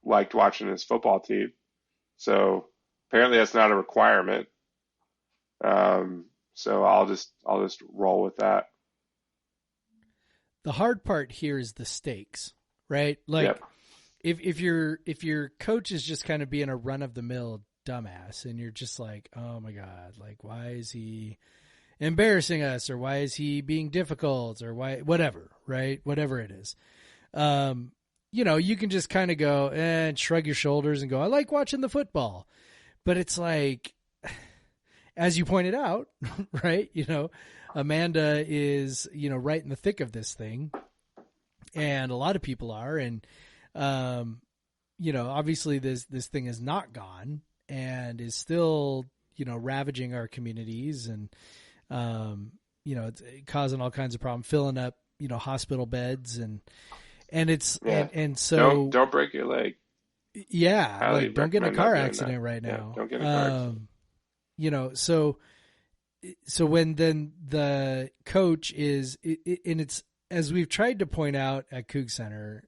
liked watching his football team. So apparently that's not a requirement. So I'll just roll with that. The hard part here is the stakes, right? Like, yep. if your coach is just kind of being a run of the mill dumbass, and you're just like, oh my God, like, why is he embarrassing us, or why is he being difficult, or whatever, right? Whatever it is. You can just kind of go and shrug your shoulders and go, I like watching the football. But it's like, as you pointed out, right? Amanda is, right in the thick of this thing, and a lot of people are. And, obviously this thing is not gone and is still, ravaging our communities, and, it's causing all kinds of problems, filling up, hospital beds, and it's, and so don't break your leg. Yeah. Like, don't get in a car accident right now. Don't get in a car accident. So when then the coach is, and it's, as we've tried to point out at Coug Center,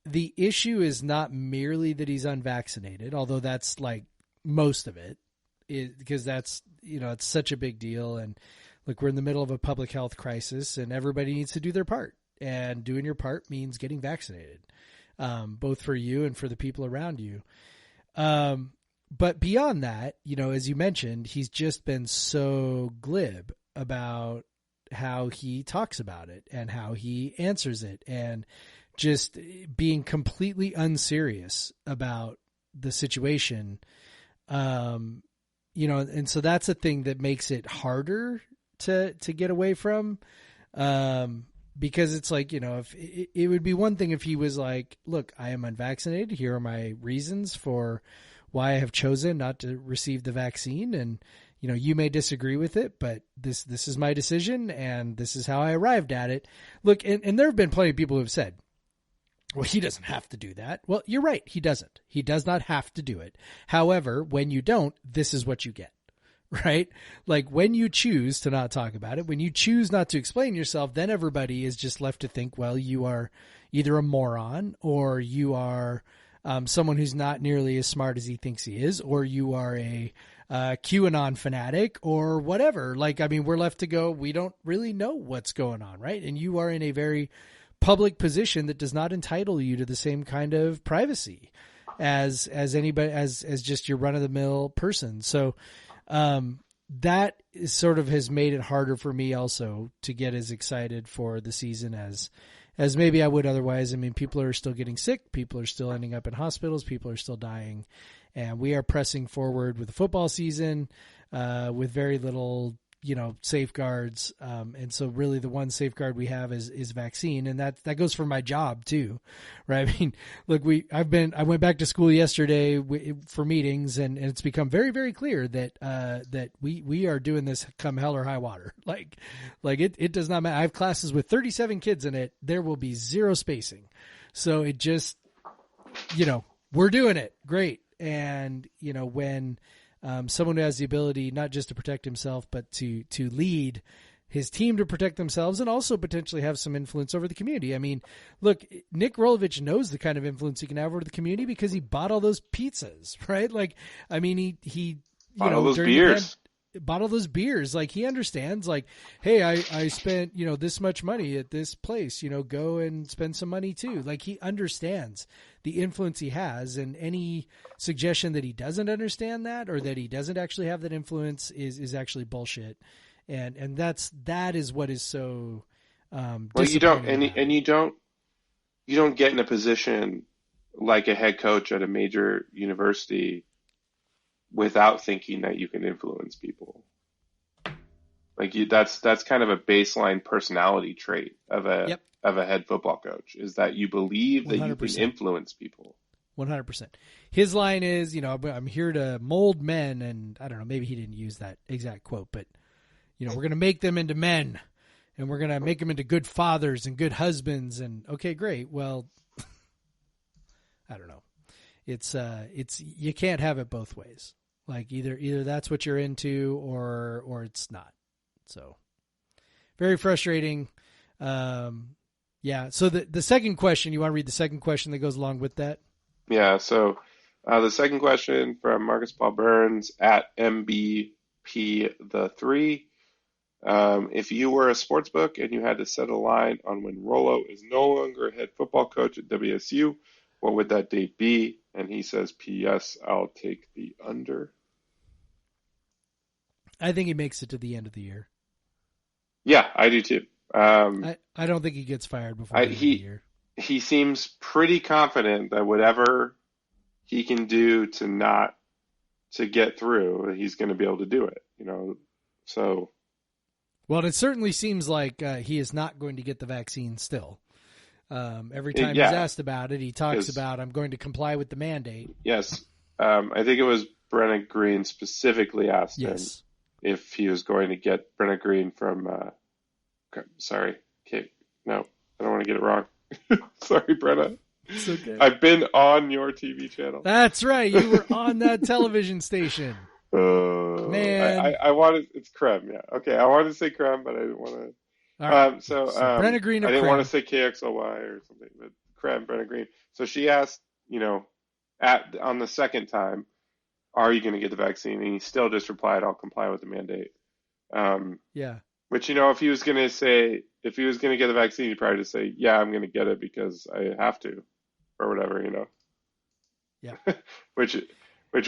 the issue is not merely that he's unvaccinated, although that's like most of it, because that's, it's such a big deal. And look, we're in the middle of a public health crisis, and everybody needs to do their part, and doing your part means getting vaccinated, both for you and for the people around you. But beyond that, as you mentioned, he's just been so glib about how he talks about it and how he answers it, and just being completely unserious about the situation. You know, and so that's a thing that makes it harder to get away from. Because it's like, you know, if it would be one thing if he was like, look, I am unvaccinated. Here are my reasons for why I have chosen not to receive the vaccine. And, you know, you may disagree with it, but this is my decision and this is how I arrived at it. Look, and there have been plenty of people who have said, well, he doesn't have to do that. Well, you're right. He doesn't. He does not have to do it. However, when you don't, this is what you get, right? Like when you choose to not talk about it, when you choose not to explain yourself, then everybody is just left to think, well, you are either a moron or you are someone who's not nearly as smart as he thinks he is, or you are a QAnon fanatic or whatever. Like, I mean, we're left to go, we don't really know what's going on, right? And you are in a very public position that does not entitle you to the same kind of privacy as anybody, as just your run of the mill person. So, that is sort of has made it harder for me also to get as excited for the season as maybe I would otherwise. I mean, people are still getting sick. People are still ending up in hospitals. People are still dying, and we are pressing forward with the football season, with very little, you know, safeguards. And so really the one safeguard we have is vaccine. And that goes for my job too, right? I mean, look, I went back to school yesterday for meetings, and it's become very, very clear that we are doing this come hell or high water. Like it does not matter. I have classes with 37 kids in it. There will be zero spacing. So it just, you know, we're doing it. Great. And, you know, when, someone who has the ability not just to protect himself, but to lead his team to protect themselves and also potentially have some influence over the community. I mean, look, Nick Rolovich knows the kind of influence he can have over the community because he bought all those pizzas, right? Like, I mean, he bought all those beers. Bought all those beers. Like, he understands, like, hey, I spent, you know, this much money at this place, you know, go and spend some money too. Like, he understands the influence he has, and any suggestion that he doesn't understand that or that he doesn't actually have that influence is actually bullshit. And that is what is so, well, you don't get in a position like a head coach at a major university without thinking that you can influence people. Like that's kind of a baseline personality trait of a head football coach, is that you believe that 100%. You can influence people. 100%. His line is, you know, I'm here to mold men, and I don't know, maybe he didn't use that exact quote, but you know, we're going to make them into men, and we're going to make them into good fathers and good husbands. And okay, great. Well, I don't know. It's you can't have it both ways. Like either that's what you're into or it's not. So very frustrating. Yeah. So the second question, you want to read the second question that goes along with that? Yeah. So the second question from Marcus Paul Burns at MBP3. If you were a sports book and you had to set a line on when Rolo is no longer a head football coach at WSU, what would that date be? And he says, P.S. I'll take the under. I think he makes it to the end of the year. Yeah, I do too. I don't think he gets fired before the end of the year. He seems pretty confident that whatever he can do to get through, he's going to be able to do it. You know, so. Well, it certainly seems like he is not going to get the vaccine still. Every time he's asked about it, he talks about, I'm going to comply with the mandate. Yes. I think it was Brenna Green specifically asked him if he was going to get Brenna Green from, sorry, Kate. No, I don't want to get it wrong. Sorry, Brenna. It's okay. I've been on your TV channel. That's right. You were on that television station. Man. I wanted, it's Creme, yeah. Okay, I wanted to say Creme, but I didn't want to. All right. So Brenna Green or I didn't Creme? want to say KXLY or something, but Creme, Brenna Green. So she asked, you know, on the second time, are you going to get the vaccine? And he still just replied, I'll comply with the mandate. Yeah. Which, you know, if he was going to get the vaccine, he'd probably just say, yeah, I'm going to get it because I have to, or whatever, you know. Yeah. which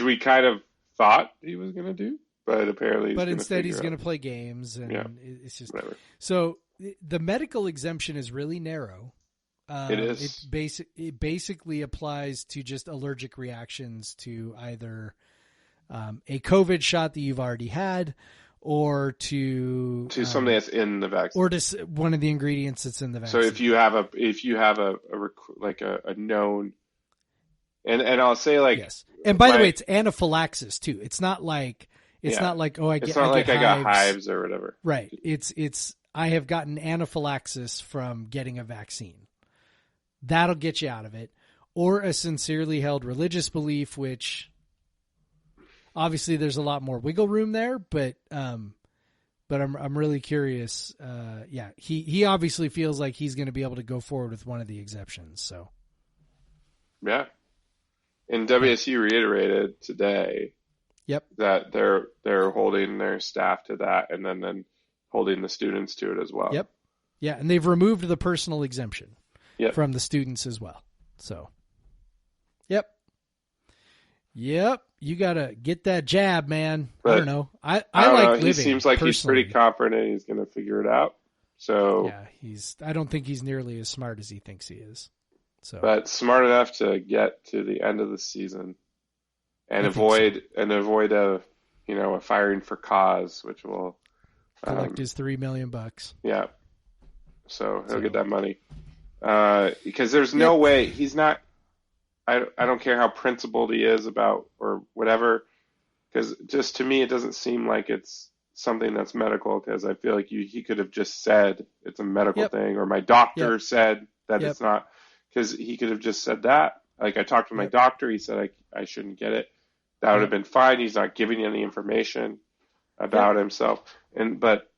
we kind of thought he was going to do, but apparently instead he's going to play games, and it's just whatever. So the medical exemption is really narrow, It is. It basically applies to just allergic reactions to either a COVID shot that you've already had, or to something that's in the vaccine, or to one of the ingredients that's in the vaccine. So if you have a known, and I'll say like, yes. And by the way, it's anaphylaxis too. It's not like I got hives or whatever. Right. It's I have gotten anaphylaxis from getting a vaccine. That'll get you out of it. Or a sincerely held religious belief, which obviously there's a lot more wiggle room there, but I'm really curious. He obviously feels like he's going to be able to go forward with one of the exceptions. So, yeah. And WSU reiterated today, that they're holding their staff to that, and then holding the students to it as well. Yep. Yeah, and they've removed the personal exemption from the students as well. So, yep. You got to get that jab, man. But I don't know. I like know. Living. He seems like personally. He's pretty confident he's going to figure it out. So yeah, I don't think he's nearly as smart as he thinks he is. So, but smart enough to get to the end of the season and avoid a firing for cause, which will collect his $3 million. Yeah. So he'll get that money. Because there's no way he's not. I don't care how principled he is about or whatever, because just to me it doesn't seem like it's something that's medical, because I feel like he could have just said it's a medical thing, or my doctor said that it's not, because he could have just said that. Like, I talked to my doctor, he said I shouldn't get it. That would have been fine. He's not giving any information about himself, but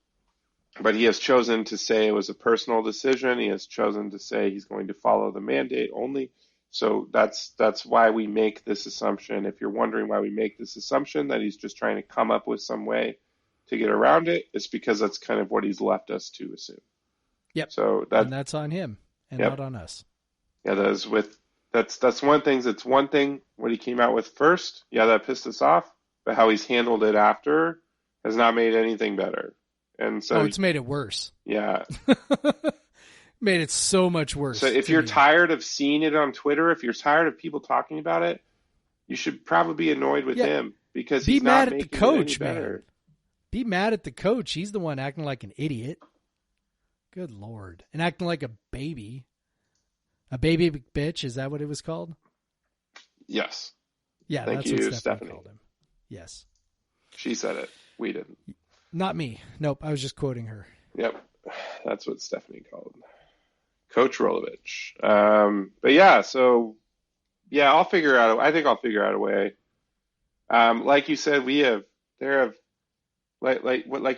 he has chosen to say it was a personal decision. He has chosen to say he's going to follow the mandate only. So that's why we make this assumption. If you're wondering why we make this assumption that he's just trying to come up with some way to get around it, it's because that's kind of what he's left us to assume. Yep. So that's on him and not on us. Yeah, that's one thing. That's one thing. What he came out with first, that pissed us off. But how he's handled it after has not made anything better. And so it's made it worse. Yeah. Made it so much worse. So if you're tired of seeing it on Twitter, if you're tired of people talking about it, you should probably be annoyed with him, because he's not making it any better. Man. Be mad at the coach. He's the one acting like an idiot. Good Lord. And acting like a baby. A baby bitch, is that what it was called? Yes. Yeah, Thank that's you, what Stephanie called him. Yes. She said it. We didn't. Not me. Nope, I was just quoting her. Yep. That's what Stephanie called Coach Rolovich. But yeah, so yeah, I think I'll figure out a way. Like you said, like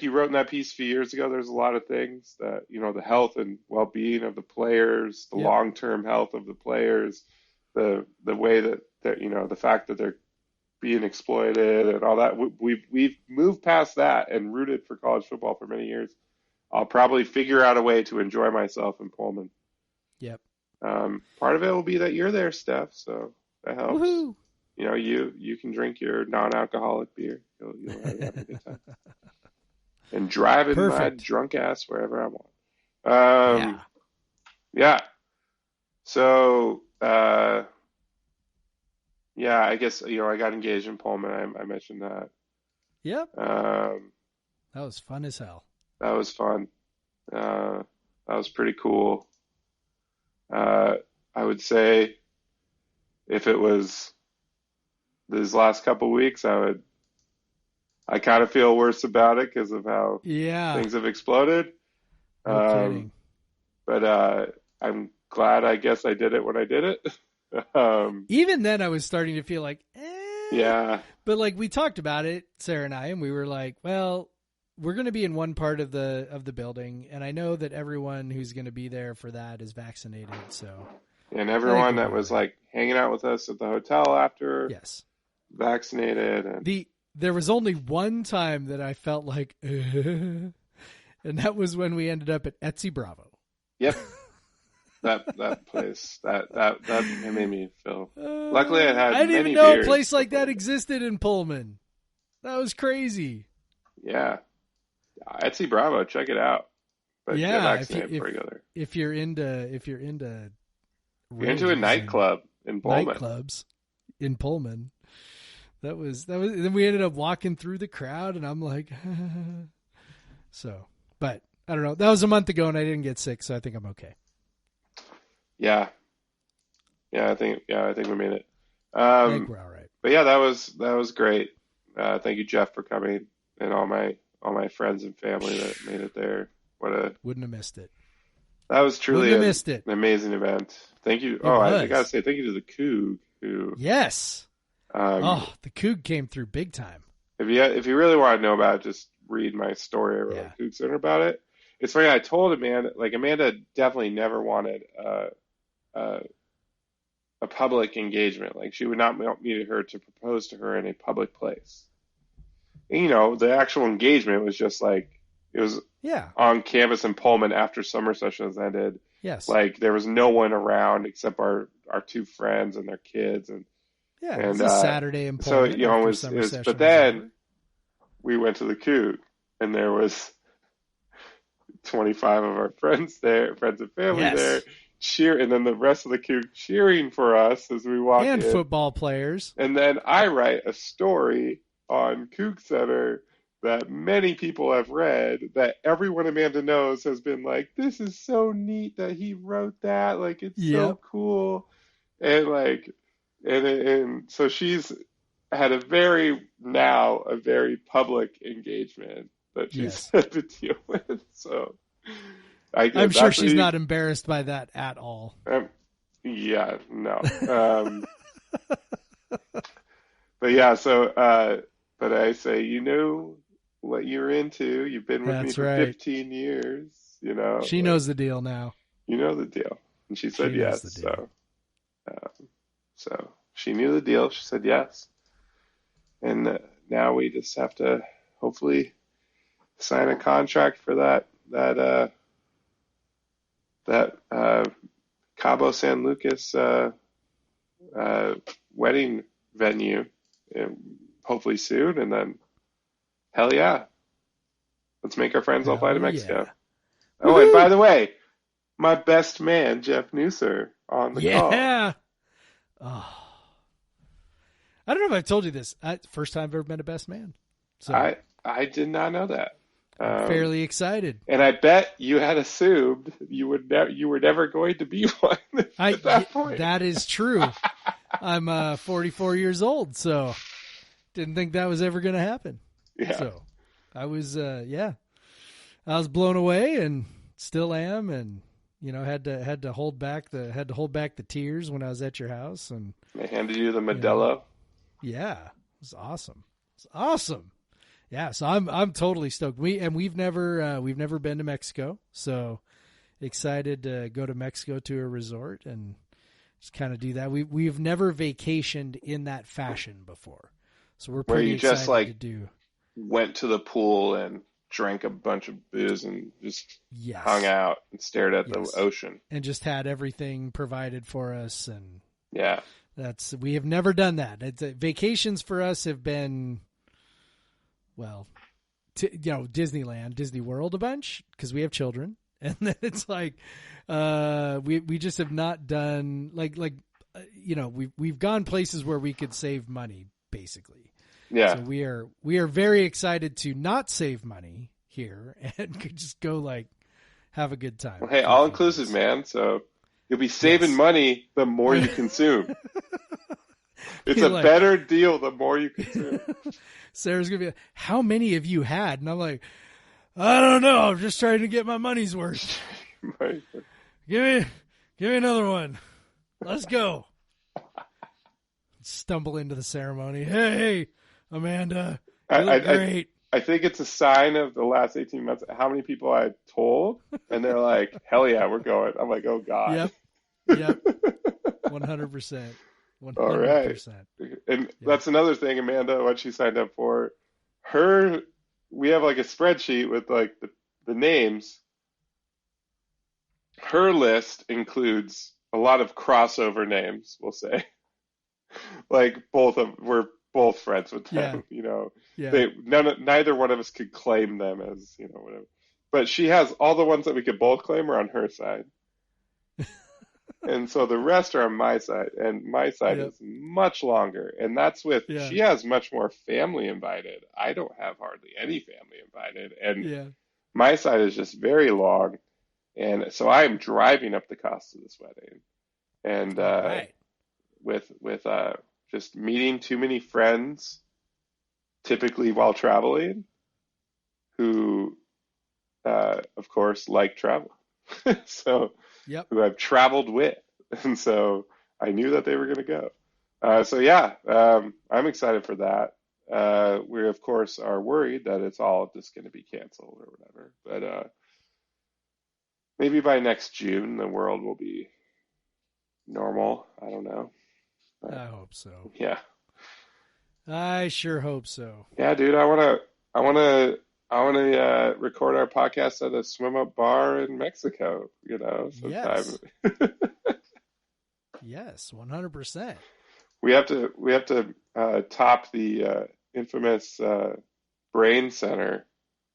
you wrote in that piece a few years ago, there's a lot of things that, the health and well-being of the players, the long-term health of the players, the way that the fact that they're being exploited and all that. We've moved past that and rooted for college football for many years. I'll probably figure out a way to enjoy myself in Pullman. Yep. Part of it will be that you're there, Steph, so that helps. Woohoo! You can drink your non-alcoholic beer. You'll have a good time. And drive in my drunk ass wherever I want. Yeah. So, I guess, I got engaged in Pullman. I mentioned that. Yep. That was fun as hell. That was fun. That was pretty cool. I would say if it was these last couple weeks, I kind of feel worse about it because of how things have exploded. No kidding. But I'm glad, I guess, I did it when I did it. Even then, I was starting to feel like, Yeah. But like we talked about it, Sarah and I, and we were like, well, we're going to be in one part of the building, and I know that everyone who's going to be there for that is vaccinated. So, and everyone that was like hanging out with us at the hotel after, vaccinated. And there was only one time that I felt like, and that was when we ended up at Etsy Bravo. Yep. that place that made me feel. Luckily, I didn't even know a place like that existed in Pullman. That was crazy. Yeah. Etsy Bravo, check it out. But get vaccinated before you go there. If you're into You're into a nightclub in Pullman. Nightclubs in Pullman. That was. Then we ended up walking through the crowd, and I'm like, so. But I don't know. That was a month ago, and I didn't get sick, so I think I'm okay. Yeah. I think we made it. I think we're all right. But yeah, that was great. Thank you, Jeff, for coming, and all my friends and family that made it there. Wouldn't have missed it. That was truly an amazing event. Thank you. I gotta say thank you to the Coug who. Yes. The Coug came through big time. If you really want to know about it, just read my story over on Coug Center about it. It's funny. I told Amanda definitely never wanted a public engagement. Like, she would not want me to propose to her in a public place. And, the actual engagement was just like, it was on campus in Pullman after summer sessions ended. Yes. Like, there was no one around except our two friends and their kids. And it was a Saturday in Pullman. So, it was but then we went to the Coug, and there was 25 of our friends there, friends and family there, and then the rest of the Coug cheering for us as we walked in. And football players. And then I write a story on Coug Center that many people have read, that everyone Amanda knows has been like, this is so neat that he wrote that. Like, it's so cool. And and so she's had a very public engagement that she's had to deal with. So I'm sure she's not embarrassed by that at all. No. But yeah, but I say, you know what you're into. You've been with me for 15 years. She knows the deal now. You know the deal, and she said yes. So she knew the deal. She said yes, and now we just have to hopefully sign a contract for that Cabo San Lucas wedding venue, hopefully soon, and then hell yeah, let's make our friends all fly to Mexico. Yeah. Oh, and by the way, my best man Jeff Nusser on the call. Yeah. Oh. I don't know if I've told you this. First time I've ever met a best man. So I did not know that. I'm fairly excited. And I bet you had assumed you were never going to be one at that point. That is true. I'm 44 years old, so didn't think that was ever going to happen. Yeah. So I was, I was blown away, and still am, and had to hold back the tears when I was at your house, and they handed you the Modelo. Yeah, it was awesome. It's awesome. Yeah, so I'm totally stoked. We've never been to Mexico, so excited to go to Mexico to a resort and just kind of do that. We've never vacationed in that fashion before, so we're pretty excited just to do. Went to the pool and drank a bunch of booze and just hung out and stared at the ocean and just had everything provided for us. And we have never done that. Vacations for us have been, Disneyland, Disney World a bunch because we have children. And then it's like, we just have not done we've gone places where we could save money basically. Yeah. So we are very excited to not save money here and could just go have a good time. Well, hey, all inclusive, man. So you'll be saving money the more you consume. It's a better deal the more you consume. Sarah's going to be like, how many have you had? And I'm like, I don't know. I'm just trying to get my money's worth. Right. Give me another one. Let's go. Stumble into the ceremony. Hey, Amanda, you look great. I think it's a sign of the last 18 months how many people I told, and they're like, hell yeah, we're going. I'm like, oh, God. Yep. 100%. All right. And that's another thing, Amanda, what she signed up for. We have a spreadsheet with the names. Her list includes a lot of crossover names, we'll say. We're both friends with them, neither one of us could claim them as, whatever. But she has all the ones that we could both claim are on her side. And so the rest are on my side, and my side is much longer. And that's with, she has much more family invited. I don't have hardly any family invited. And my side is just very long. And so I am driving up the cost of this wedding. And with just meeting too many friends, typically while traveling, who, of course, like travel. So, who I've traveled with. And so I knew that they were going to go. I'm excited for that. We, of course, are worried that it's all just going to be canceled or whatever. But maybe by next June, the world will be normal. I don't know. But, I hope so. Yeah. I sure hope so. Yeah, dude, I want to record our podcast at a swim up bar in Mexico, sometime. Yes, 100%. We have to top the infamous Brain Center.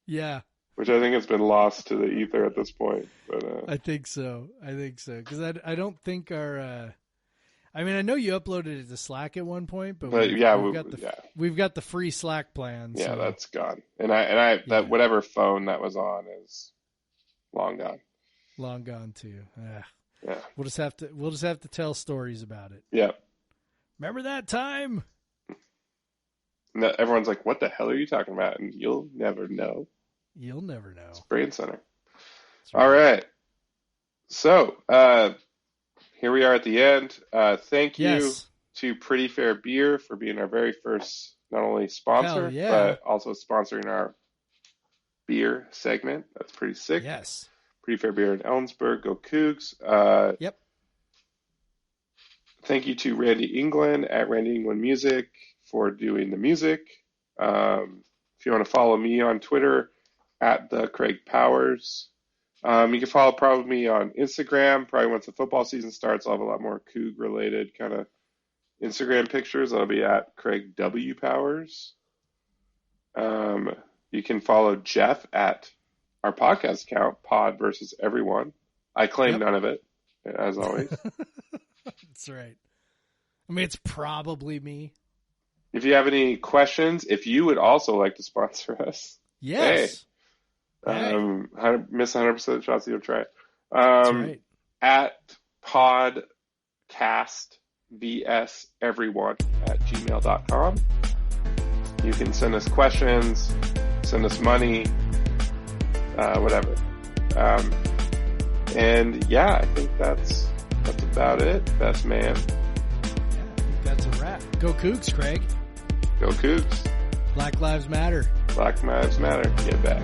Yeah. Which I think has been lost to the ether at this point. But I think so. Because I don't think our I mean, I know you uploaded it to Slack at one point, but we've got the free Slack plan. Yeah, so. That's gone. And that whatever phone that was on is long gone. Long gone too. Yeah. We'll just have to tell stories about it. Yeah. Remember that time? And everyone's like, "What the hell are you talking about?" And you'll never know. You'll never know. It's Brain Center. Right. All right. So, here we are at the end. Thank you to Pretty Fair Beer for being our very first, not only sponsor, but also sponsoring our beer segment. That's pretty sick. Yes. Pretty Fair Beer in Ellensburg. Go Cougs. Yep. Thank you to Randy England at Randy England Music for doing the music. If you want to follow me on Twitter, at the Craig Powers. You can follow me on Instagram. Probably once the football season starts, I'll have a lot more Coug related kind of Instagram pictures. I'll be at Craig W. Powers. You can follow Jeff at our podcast account, Pod versus Everyone. I claim none of it, as always. That's right. I mean, it's probably me. If you have any questions, if you would also like to sponsor us, yes. Miss 100% shots, you'll try it. That's right. At podcast vs everyone at gmail.com. You can send us questions, send us money, whatever. And yeah, I think that's about it. Best man. Yeah, I think that's a wrap. Go Cougs, Craig. Go Cougs. Black Lives Matter. Black Lives Matter. Get back.